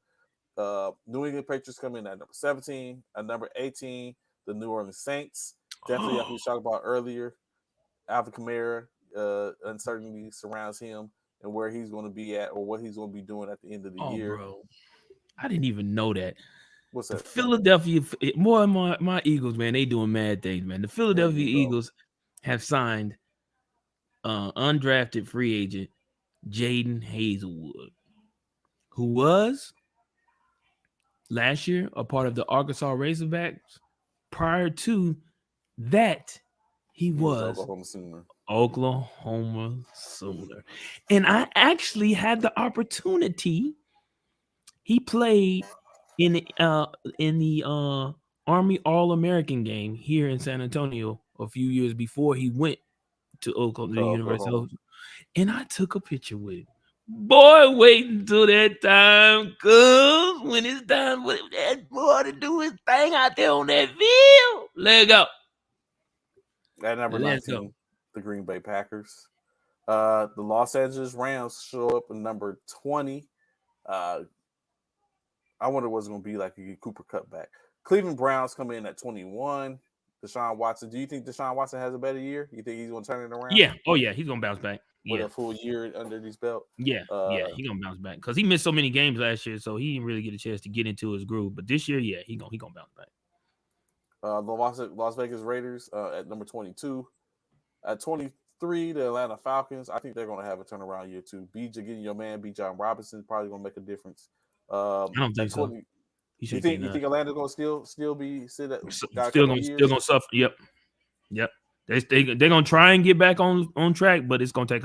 New England Patriots come in at number 17. At number 18, the New Orleans Saints. Definitely, like we talked about earlier, Alvin Kamara, uncertainty surrounds him and where he's going to be at or what he's going to be doing at the end of the year. Bro. I didn't even know that. What's that? Philadelphia, more and more, my Eagles, man, they doing mad things, man. The Philadelphia Eagles have signed undrafted free agent Jaden Hazelwood, who was last year a part of the Arkansas Razorbacks. Prior to that, he was Oklahoma Sooner. And I actually had the opportunity. He played in the Army All-American game here in San Antonio a few years before he went to Oklahoma, the University of Oklahoma. And I took a picture with him. Boy, wait until that time comes when it's time for that boy to do his thing out there on that field. Let go. At number 19, the Green Bay Packers. The Los Angeles Rams show up at number 20. I wonder what's going to be like if you get Cooper Kupp back. Cleveland Browns come in at 21. Deshaun Watson. Do you think Deshaun Watson has a better year? You think he's going to turn it around? Yeah. Oh, yeah. He's going to bounce back. With a full year under his belt. Yeah, he's gonna bounce back because he missed so many games last year, so he didn't really get a chance to get into his groove. But this year, yeah, he gonna bounce back. The Las Vegas Raiders at number 22. At 23, the Atlanta Falcons. I think they're going to have a turnaround year too. Getting your man Bijan Robinson is probably going to make a difference. I don't think so. You think Atlanta's going to still be still gonna suffer? Yep. They're gonna try and get back on track, but it's gonna take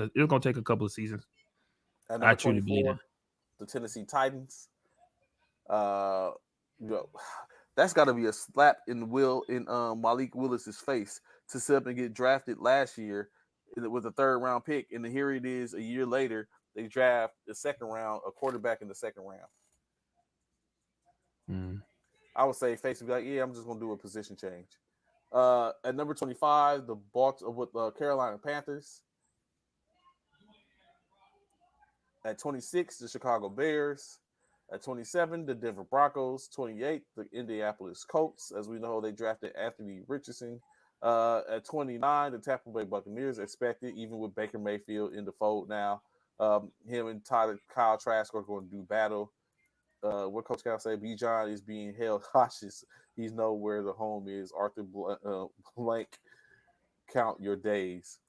a couple of seasons. I truly believe that. The Tennessee Titans. That's got to be a slap in Malik Willis's face to sit up and get drafted last year with a 3rd round pick, and then here it is a year later they draft the 2nd round, a quarterback in the 2nd round. I would say face would be like, yeah, I'm just gonna do a position change. At number 25, the Carolina Panthers. At 26, the Chicago Bears. At 27, the Denver Broncos. 28, the Indianapolis Colts. As we know, they drafted Anthony Richardson. At 29, the Tampa Bay Buccaneers, expected, even with Baker Mayfield in the fold now. Him and Kyle Trask are going to do battle. What Coach Cal say, Bijan is being held hostage. He's know where the home is. Arthur Blank, count your days.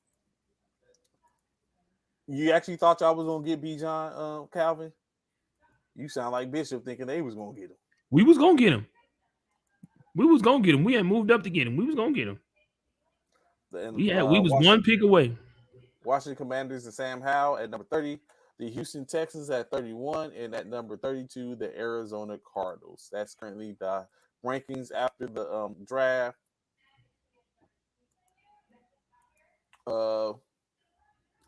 You actually thought y'all was going to get Bijan, Calvin? You sound like Bishop thinking they was going to get him. We was going to get him. We had moved up to get him. We was going to get him. We was one pick away. Washington Commanders and Sam Howell at number 30. The Houston Texans at 31, and at number 32, the Arizona Cardinals. That's currently the rankings after the draft. I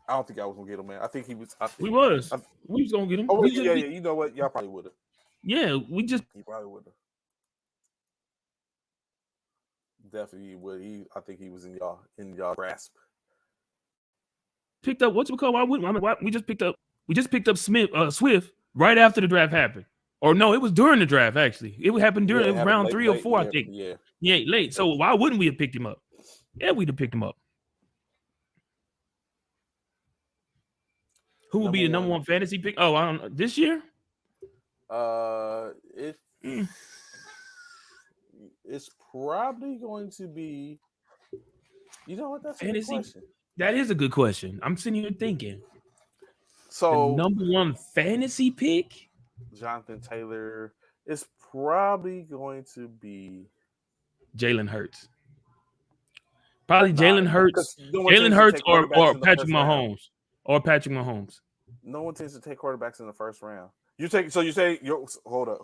don't think I was gonna get him, man. I think he was. We was gonna get him. Oh, yeah. You know what? Y'all probably would have. Yeah, he probably would have. Definitely would. I think he was in y'all grasp. Picked up what's it called? We just picked up Swift right after the draft happened. Or no, it was during the draft, actually. It happened during round 3 or 4, I think. Yeah, late. So why wouldn't we have picked him up? Yeah, we'd have picked him up. Who will be the number one fantasy pick? Oh, I don't know. This year? It's probably going to be. You know what? That's a good question. That is a good question. I'm sitting here thinking. So the number one fantasy pick, Jonathan Taylor, is probably going to be Jalen Hurts. Probably Jalen Hurts. Jalen Hurts or Patrick Mahomes. Or Patrick Mahomes. No one tends to take quarterbacks in the 1st round. Hold up.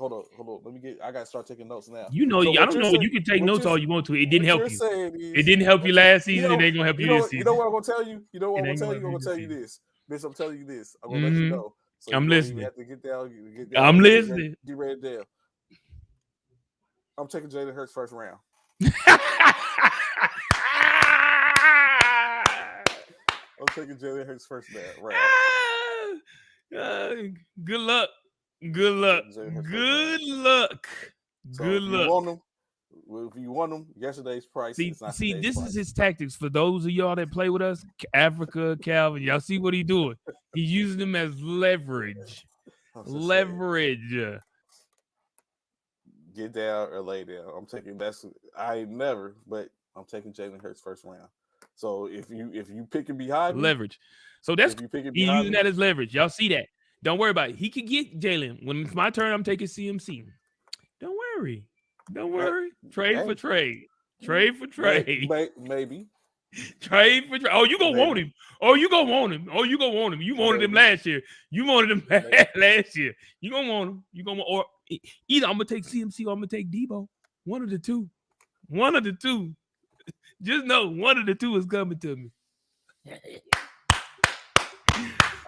I gotta start taking notes now. You know, I don't know. You can take notes all you want to. It didn't help you. It didn't help you last season. It ain't gonna help you this season. You know what I'm gonna tell you? I'm gonna tell you this. Bitch, I'm telling you this. I'm gonna let you know. So I'm listening. You have to get down. I'm listening. Get ready down. I'm taking Jalen Hurts 1st round. I'm taking Jalen Hurts 1st round. Good luck. Good luck. If you want them, yesterday's price. See, this is his tactics. For those of y'all that play with us, Africa, Calvin, y'all see what he's doing. He's using them as leverage. Get down or lay down. I'm taking but I'm taking Jalen Hurts 1st round. So if you picking behind me, leverage. So that's he's using that as leverage. Y'all see that? Don't worry about it. He could get Jalen. When it's my turn, I'm taking CMC. Don't worry. Trade for trade. Maybe. Trade for trade. Oh, you gonna want him. You wanted him last year. Last year. You gonna want him. Or either I'm gonna take CMC or I'm gonna take Debo. One of the two. Just know one of the two is coming to me.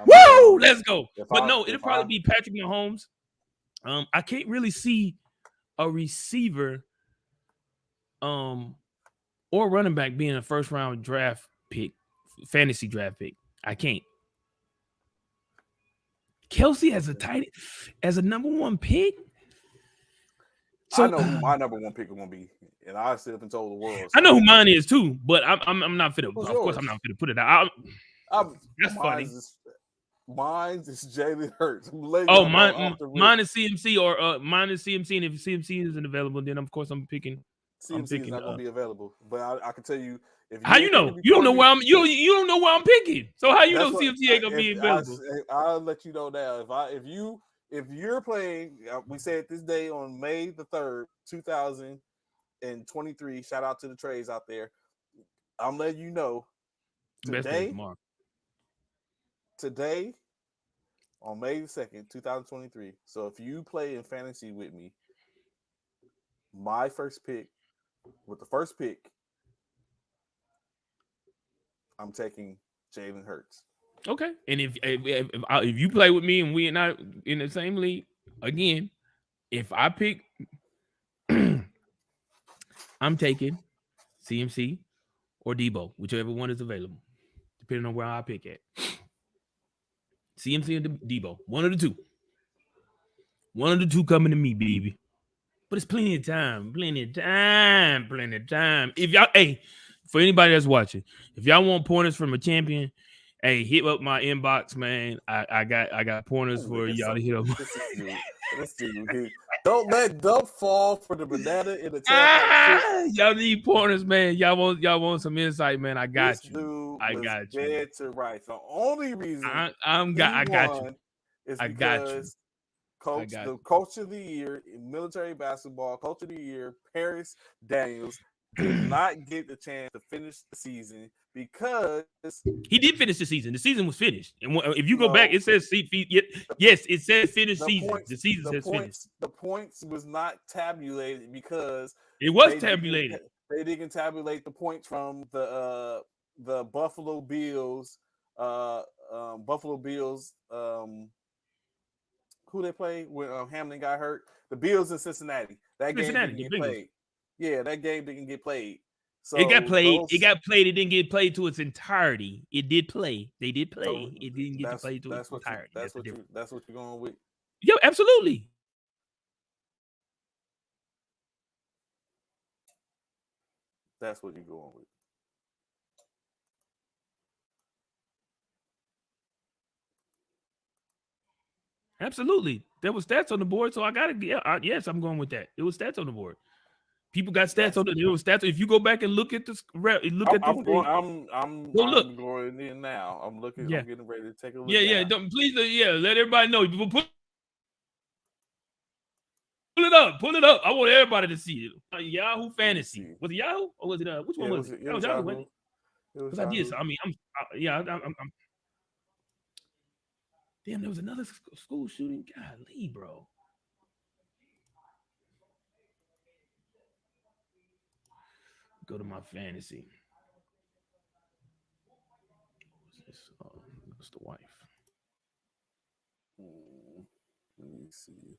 Woo! Let's go. But no, it'll probably be Patrick Mahomes. I can't really see a receiver or running back being a 1st round draft pick, fantasy draft pick. I can't. Kelsey as a number one pick. So I know who my number one pick is gonna be, and I still haven't told the world. So. I know who mine is too, but I'm not fit. Of course, I'm not fit to put it out. That's funny. Mine is Jalen Hurts. Oh, mine is CMC or mine is CMC, and if CMC isn't available, then of course I'm picking. CMC is not going to be available, but I can tell you How you know? You don't know where I'm. You don't know where I'm picking. So how you know CMC ain't gonna be available? I'll let you know now. If you're playing, we said this day on May the 3rd, 2023. Shout out to the trades out there. I'm letting you know today on May the 2nd, 2023. So if you play in fantasy with me, my first pick, with the first pick, I'm taking Jalen Hurts. Okay, and if you play with me and we are not in the same league again, if I pick, I'm taking CMC or Debo, whichever one is available, depending on where I pick at. CMC or Debo, one of the two. One of the two coming to me, baby. But it's plenty of time. If y'all, hey, for anybody that's watching, if y'all want pointers from a champion, hey, hit up my inbox, man. I got pointers for y'all to hit up. This dude. Don't let Dub fall for the banana in the tail. Y'all need pointers, man. Y'all want some insight, man. I got you. I got you. Dead to rights. The only reason I got you. Is because the coach of the year in military basketball, coach of the year, Paris Daniels, did not get the chance to finish the season because he did finish the season. The season was finished, and if you go back, it says yes, it says finished season. The season says finished. The points was not tabulated because it was tabulated. They didn't tabulate the points from the Buffalo Bills. Who they played when Hamlin got hurt? The Bills in Cincinnati. That game didn't get played. Yeah, that game didn't get played. So it got played. It got played. It didn't get played to its entirety. It did play. They did play. So it didn't get to play to its entirety. That's what you're going with. Yeah, absolutely. That's what you're going with. Absolutely. There was stats on the board, so I got to yes, I'm going with that. It was stats on the board. People got stats on it. Was stats. If you go back and look at this, I'm going in now. I'm looking. Yeah. I'm getting ready to take a look. Yeah. Please, let everybody know. Pull it up. Pull it up. I want everybody to see it. Yahoo Fantasy. Was it Yahoo or was it? Which one was it? It was Yahoo. Because I did. So, I mean, I'm. Damn, there was another school shooting. Golly, bro. Go to my fantasy. What's this? That's the wife. Let me see.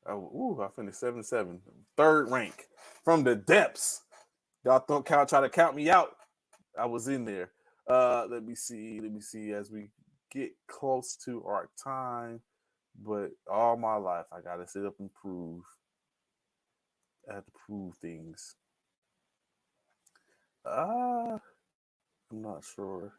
I finished 7-7. Third rank from the depths. Y'all try to count me out. I was in there. Let me see as we get close to our time. But all my life, I got to sit up and prove. I have to prove things. I'm not sure.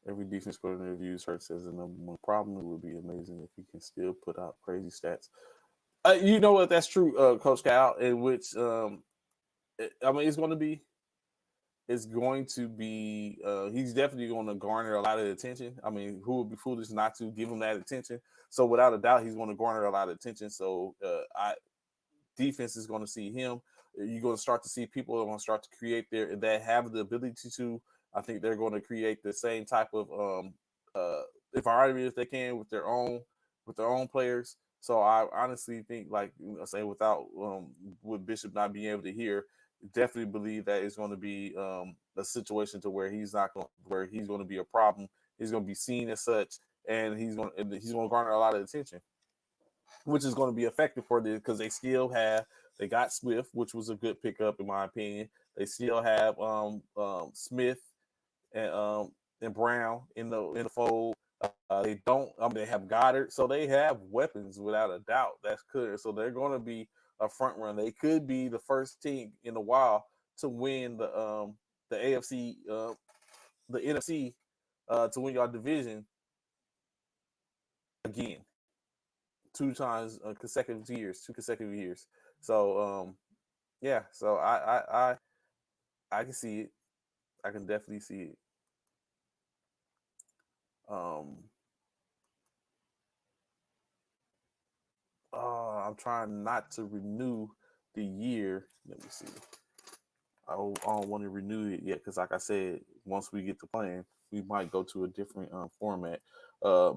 Every defense coordinator views Hurts as the number one problem. It would be amazing if he can still put out crazy stats. You know what? That's true, Coach Cal. In which, it's going to be. He's definitely going to garner a lot of attention. I mean, who would be foolish not to give him that attention? So without a doubt, he's going to garner a lot of attention. So defense is going to see him. You're going to start to see people that are going to start to create that have the ability to. I think they're going to create the same type of environment if they can with their own players. So I honestly think, like I say, without with Bishop not being able to hear, definitely believe that it's going to be a situation to where he's going to be a problem. He's going to be seen as such, and he's going to garner a lot of attention, which is going to be effective for this because they got Swift, which was a good pickup in my opinion. They still have Smith and Brown in the fold. They don't. They have Goddard, so they have weapons without a doubt. That's good. So they're going to be a front runner. They could be the first team in a while to win the AFC, the NFC, to win your division again, 2 consecutive years. So yeah. So I can see it. I can definitely see it. I'm trying not to renew the year. Let me see. I don't want to renew it yet because, like I said, once we get to playing, we might go to a different format.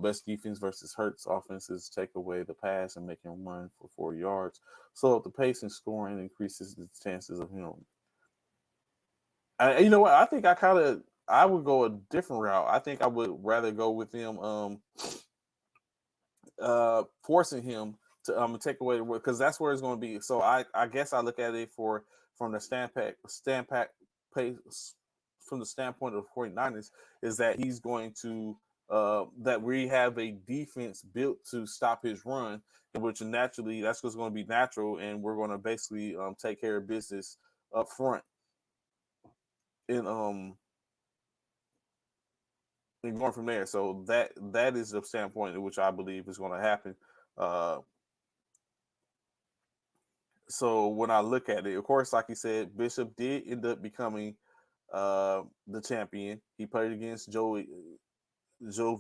Best defense versus Hurts offenses take away the pass and make him run for 4 yards. So if the pace and scoring increases the chances of him. You know what? I think I would go a different route. I think I would rather go with him forcing him to take away the work because that's where it's going to be. So I guess I look at it from the standpoint of the 49ers is that he's going to that we have a defense built to stop his run, which naturally that's what's going to be natural, and we're going to basically take care of business up front. And going from there. So that is the standpoint in which I believe is going to happen. So when I look at it, of course, like you said, Bishop did end up becoming the champion. He played against Joe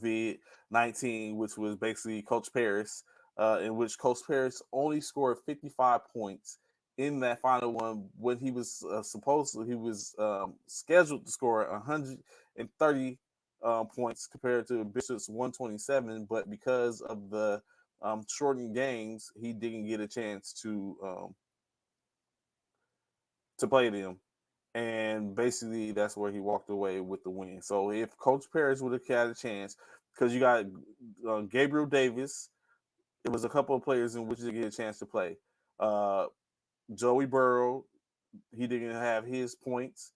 Vid 19, which was basically Coach Paris, in which Coach Paris only scored 55 points in that final one when he was scheduled to score 130 points compared to Bishop's 127, but because of the shortened games, he didn't get a chance to play them, and basically that's where he walked away with the win. So if Coach Paris would have had a chance, because you got Gabriel Davis, it was a couple of players in which they get a chance to play. Joey Burrow, he didn't have his points.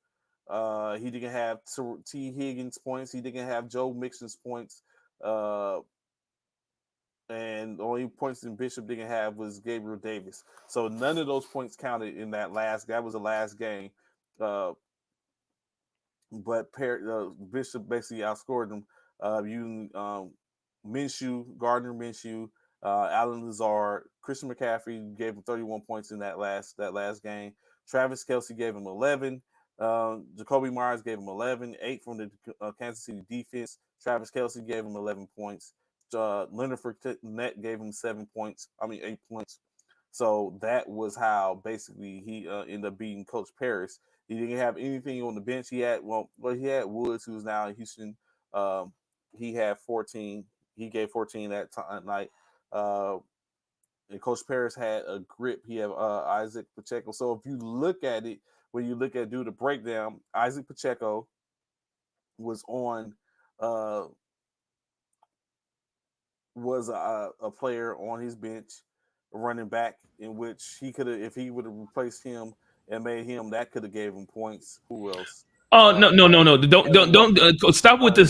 He didn't have T. Higgins points. He didn't have Joe Mixon's points. And the only points in Bishop didn't have was Gabriel Davis. So none of those points counted in that was the last game. But Bishop basically outscored them using Minshew, Gardner Minshew, Alan Lazard, Christian McCaffrey gave him 31 points in that last game. Travis Kelce gave him 11. Jacoby Myers gave him 11, 8 from the Kansas City defense. Travis Kelce gave him 11 points. Leonard Fournette gave him 8 points. So that was how basically he ended up beating Coach Paris. He didn't have anything on the bench. He had Woods, who's now in Houston. He had 14. He gave 14 that night. And Coach Paris had a grip. He had Isaac Pacheco. So if you look at it, when you do the breakdown, Isaac Pacheco was on was a player on his bench, a running back, in which he could have, if he would have replaced him and made him, that could have gave him points. Who else? Oh no! Don't stop with the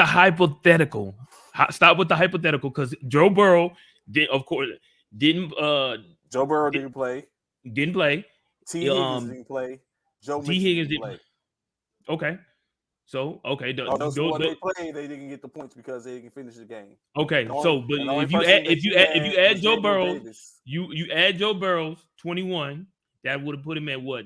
hypothetical. Stop with the hypothetical because Joe Burrow didn't Joe Burrow didn't play. Didn't play. T. Higgins didn't play. Joe T. Higgins didn't play. Okay. So they played, they didn't get the points because they didn't finish the game. Okay, so but if you add Joe Burrow, you add Joe Burrow's 21, that would have put him at what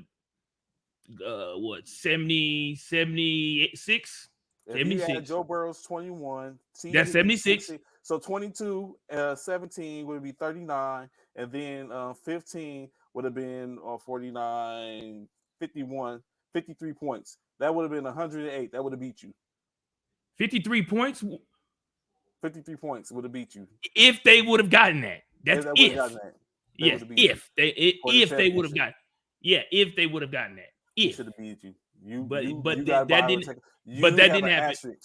76? 76. If you add Joe Burrow's 21, that's 76. So 22, 17 would be 39, and then 15 would have been 49, 51, 53 points. That would have been 108. That would have beat you. 53 points? 53 points would have beat you. If they would have gotten that. That's if. Yes, if they would have gotten. Yeah, if they would have gotten that. If. Should have beat you. That didn't happen.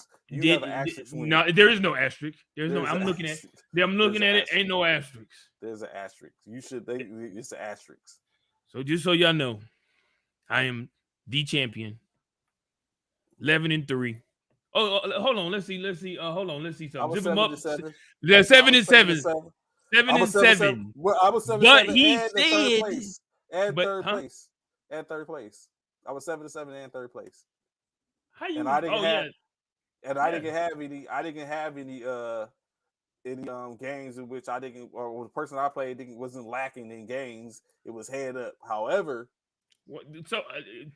No, there is no asterisk. I'm looking at it. Ain't no asterisk. There's an asterisk. It's an asterisk. So just so y'all know, I am the champion. 11-3, Hold on. Let's see. Hold on. Let's see I something. was Zip them 7 up. to 7. Yeah, I 7 was and 7 to 7. 7. 7 I and was 7 to 7. 7. Well, I was 7 to But 7 he and in third said, place. And but third huh? place. And third place. I was 7 to 7 and third place. How you? And I didn't have Yeah. and I didn't have any games in which I didn't, or the person I played wasn't lacking in games. It was head up. However, So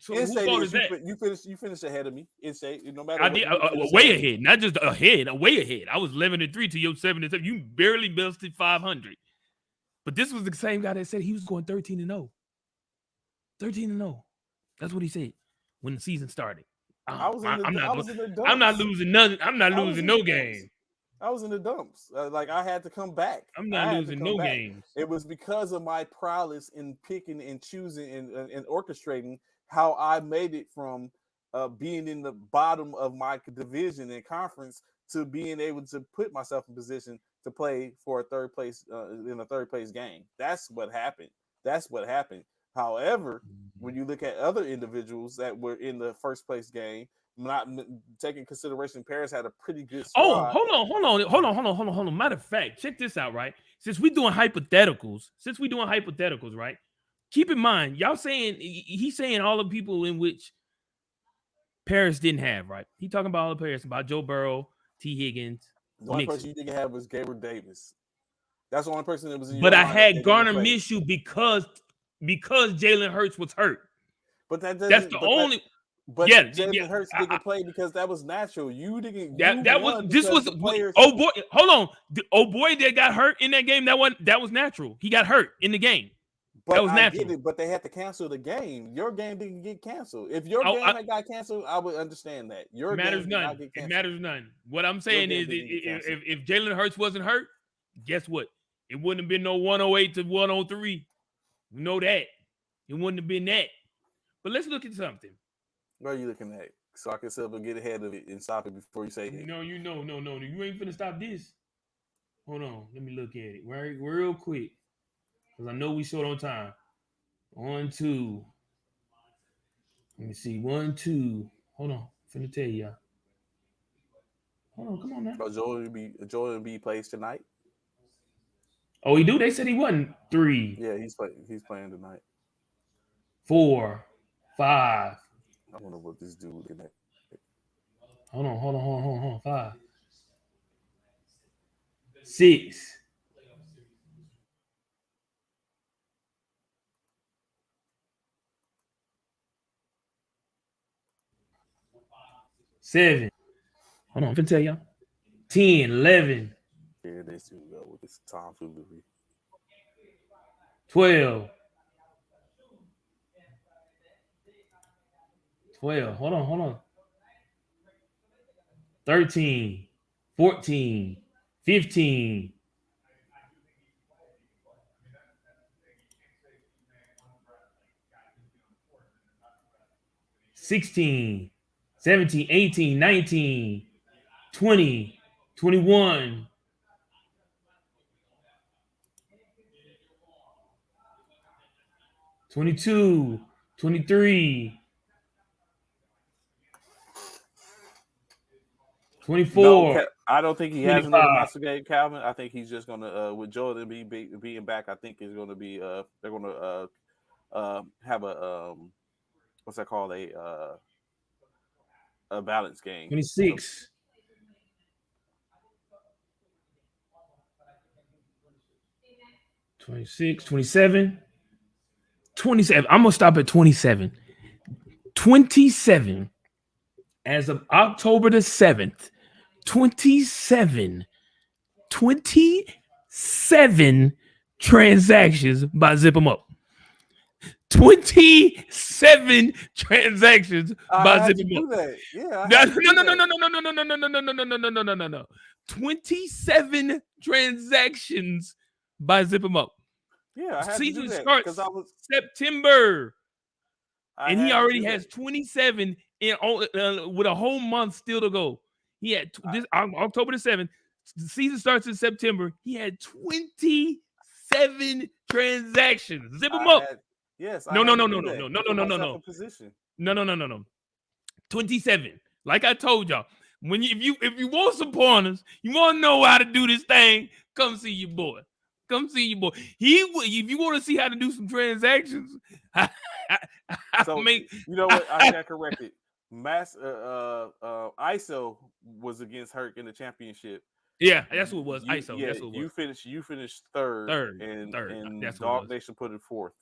in whose fault is that? you finished ahead of me. In state, no matter I what, did you finished way ahead. ahead, not just ahead, way ahead. I was 11-3 to your 7 and 7. You barely busted 500. But this was the same guy that said he was going 13-0. 13-0. That's what he said when the season started. I was in the dumps. I'm not losing nothing. I'm not losing no game. I was in the dumps. Like I had to come back. I'm not losing no games. It was because of my prowess in picking and choosing and orchestrating how I made it from being in the bottom of my division and conference to being able to put myself in position to play for a third place in a third place game. That's what happened. However, when you look at other individuals that were in the first place game, not taking consideration, Paris had a pretty good squad. Oh, hold on. Matter of fact, check this out, right? Since we're doing hypotheticals, right? Keep in mind, y'all saying he's saying all the people in which Paris didn't have, right? He talking about all the players, about Joe Burrow, T. Higgins. The only person you didn't have was Gabriel Davis. That's the only person that was in your But I lineup had Garner Minshew because Jalen Hurts was hurt. But that's the only. But yeah, Jalen Hurts didn't play because that was natural. You didn't. That was the players. Oh boy, hold on. Oh boy, that got hurt in that game. That was natural. He got hurt in the game. But that was natural. But they had to cancel the game. Your game didn't get canceled. If your game had got canceled, I would understand that. Your matters game none. It matters none. What I'm saying is, if Jalen Hurts wasn't hurt, guess what? It wouldn't have been no 108 to 103. We know that. It wouldn't have been that. But let's look at something. What are you looking at? So I can sit up and get ahead of it and stop it before you say it. No. You ain't finna stop this. Hold on. Let me look at it real quick. Because I know we short on time. 1, 2. Let me see. 1, 2. Hold on. I'm finna tell y'all. Hold on. Come on now. Oh, Joel Embiid plays tonight? Oh, he do? They said he wasn't 3. Yeah, he's playing tonight. 4, 5. I wonder what this dude looking at. Hold on. 5. 6. 7. Hold on, I'm finna tell y'all. 10, 11. Yeah, they still go with this Tom Foolery. 12. Hold on. 13, 14, 15. 16, 17, 18, 19, 20, 21. 22, 23, 24. No, I don't think he has another monster game, Calvin. I think he's just gonna with Joel being back. I think it's gonna be they're gonna have a what's that called, a balance game. 26. So, 26, 27. 27. I'm gonna stop at 27. 27 as of October the 7th. 27 transactions by Zip 'em Up. 27 transactions by Zip 'em Up. No. 27 transactions by Zip 'em Up. Yeah, season starts September, and he already has 27 in with a whole month still to go. He had this October the 7th. The season starts in September. He had 27 transactions. Zip 'em up. Yes. No. 27. Like I told y'all, If you want some pointers, you want to know how to do this thing, come see your boy. Come see your boy. If you want to see how to do some transactions, So you know what? I got corrected. ISO was against Herc in the championship. Yeah, that's what it was. ISO. Yeah, that's what it was. You finished third. And That's what Dog Nation put it fourth.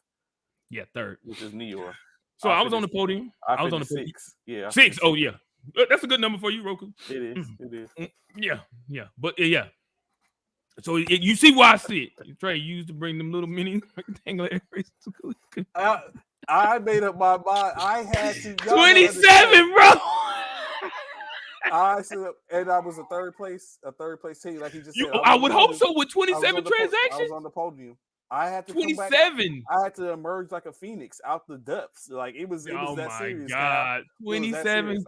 Yeah, third. Which is Neor. So I was on the podium. I was on the podium. 6. Yeah. 6. Oh yeah. That's a good number for you, Roku. It is. It is. Yeah. But yeah. So you see why I see it. Trey used to bring them little mini rectangular areas. I made up my mind. I had to. 27, bro. I was a third place team, like he just said. I would hope so with 27 transactions. I was on the podium. I had to 27. I had to emerge like a phoenix out the depths. Like it was that serious. Oh my God. 27,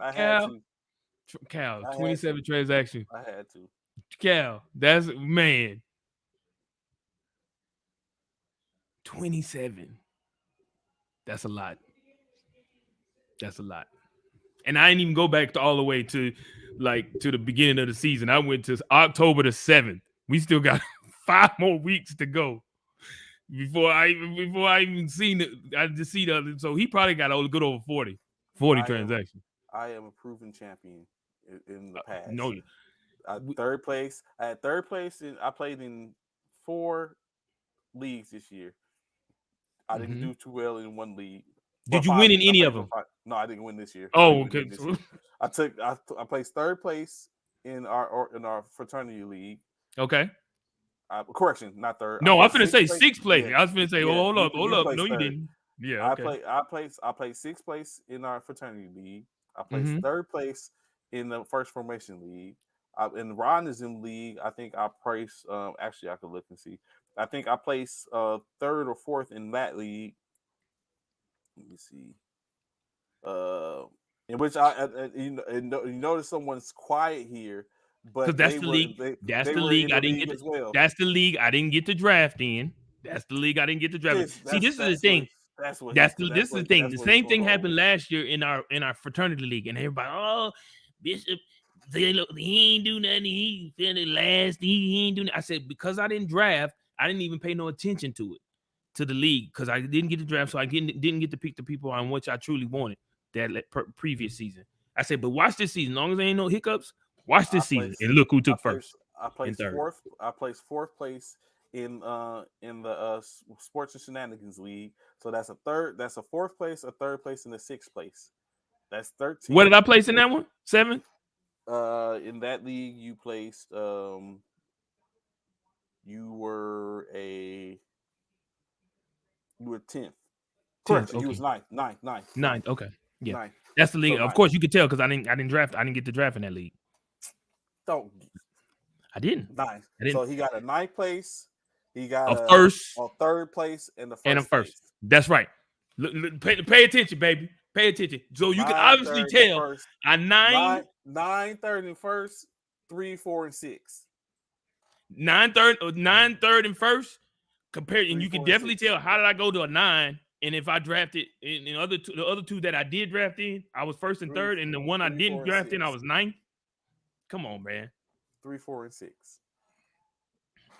Cal. 27 transactions. I had to. Cal, that's man. 27. That's a lot. That's a lot. And I didn't even go back all the way to the beginning of the season. I went to October the 7th. We still got 5 more weeks to go before I even seen it. I just see the so he probably got a good over 40 transactions. I am a proven champion in the past. No, third place. I had third place, and I played in 4 leagues this year. I didn't do too well in one league. Did you win in any of them? No, I didn't win this year. Oh, okay. I placed third place in our fraternity league. Okay. Correction, not third. No, I'm finna say 6th place. Yeah. I was finna say, hold up. No, third. you didn't. Yeah. Okay. I placed 6th place in our fraternity league. I placed third place in the first formation league. In Ronism league, I think I placed. Actually, I could look and see. I think I placed 3rd or 4th in that league. Let me see. In which you notice someone's quiet here, but that's the league. That's the league I didn't get. That's the league I didn't get to draft in. That's the league I didn't get to draft. See, this is the thing. This is the thing. The same thing happened last year in our fraternity league, and everybody, oh, Bishop, he ain't do nothing. He finished last. He ain't do nothing. I said because I didn't draft, I didn't even pay no attention to it. To the league because I didn't get the draft, so I didn't get to pick the people on which I truly wanted that previous season. I said, but watch this season. As long as there ain't no hiccups, watch this season. And look who took first. I placed 4th. I placed 4th place in the Sports and Shenanigans League. So that's a 3rd. That's a 4th place, a 3rd place, and a 6th place. That's 13. What did I place in that one? 7th. In that league, you placed. You were 10th. Correct. Okay. You was 9th. Okay. Yeah. 9th. That's the league. So of course, you could tell because I didn't draft. I didn't get to draft in that league. I didn't. 9th. So he got a 9th place. He got a first, a 3rd place, and a first. Place. That's right. Pay attention, baby. Pay attention. So you can obviously tell a 9, 3rd, and 1st, 3, 4, and 6. 9, 3rd, and 1st. Compared, and you can definitely tell how did I go to a 9, and if I drafted in the other 2 that I did draft in, I was 1st and 3rd, and the one I didn't draft in, I was 9th. Come on, man. 3, 4, and 6.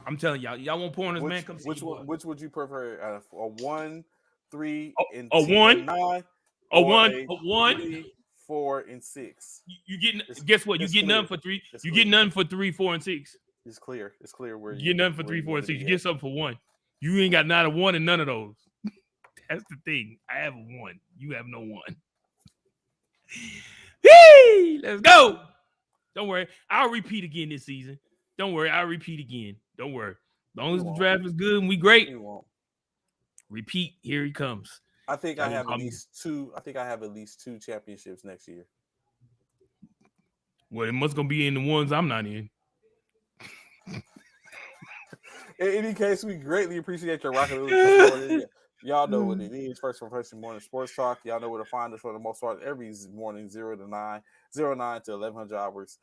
I'm telling y'all want pointers, man. Come which would you prefer? A 1, 3, and a 1, 9, a 1, 3, 4, and 6. You getting? Guess what? You get none for 3. You get none for 3, 4, and 6. It's clear. It's clear where you get nothing for 3, 4, and 6. You get something for 1. You ain't got not a 1 in none of those. That's the thing. I have a 1. You have no 1. Hey, let's go. Don't worry. I'll repeat again this season. Don't worry. I'll repeat again. Don't worry. As long as the draft is good and we great. Repeat. Here he comes. I think I have at least 2. I think I have at least 2 championships next year. Well, it must gonna be in the ones I'm not in. In any case, we greatly appreciate your rocking. Y'all know what it is. First Professional Morning Sports Talk. Y'all know where to find us for the most part every morning, 0 to 9 to 1100 hours,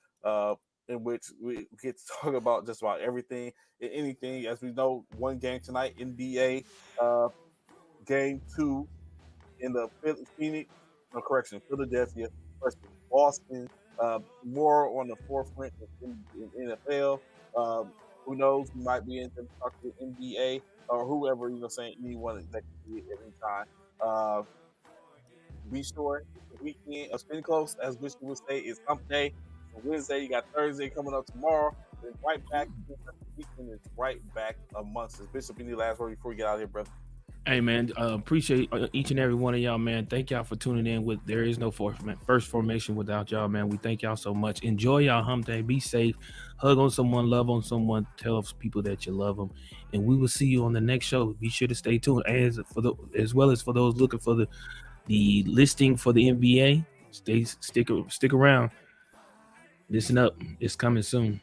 in which we get to talk about just about everything and anything. As we know, one game tonight, NBA, game 2 in the Philadelphia versus Boston. more on the forefront in NFL. Who knows? We might be in to talk to the NBA or whoever, anyone that can be at any time. Be sure the weekend of spin close, as Bishop would say, is hump day. So Wednesday, you got Thursday coming up tomorrow. Then right back, the weekend is right back amongst us. Bishop, any last word before we get out of here, brother? Hey man, appreciate each and every one of y'all, man. Thank y'all for tuning in. With there is no first formation without y'all, man. We thank y'all so much. Enjoy y'all hump day. Be safe. Hug on someone. Love on someone. Tell people that you love them. And we will see you on the next show. Be sure to stay tuned. As well as for those looking for the listing for the NBA, stick around. Listen up. It's coming soon.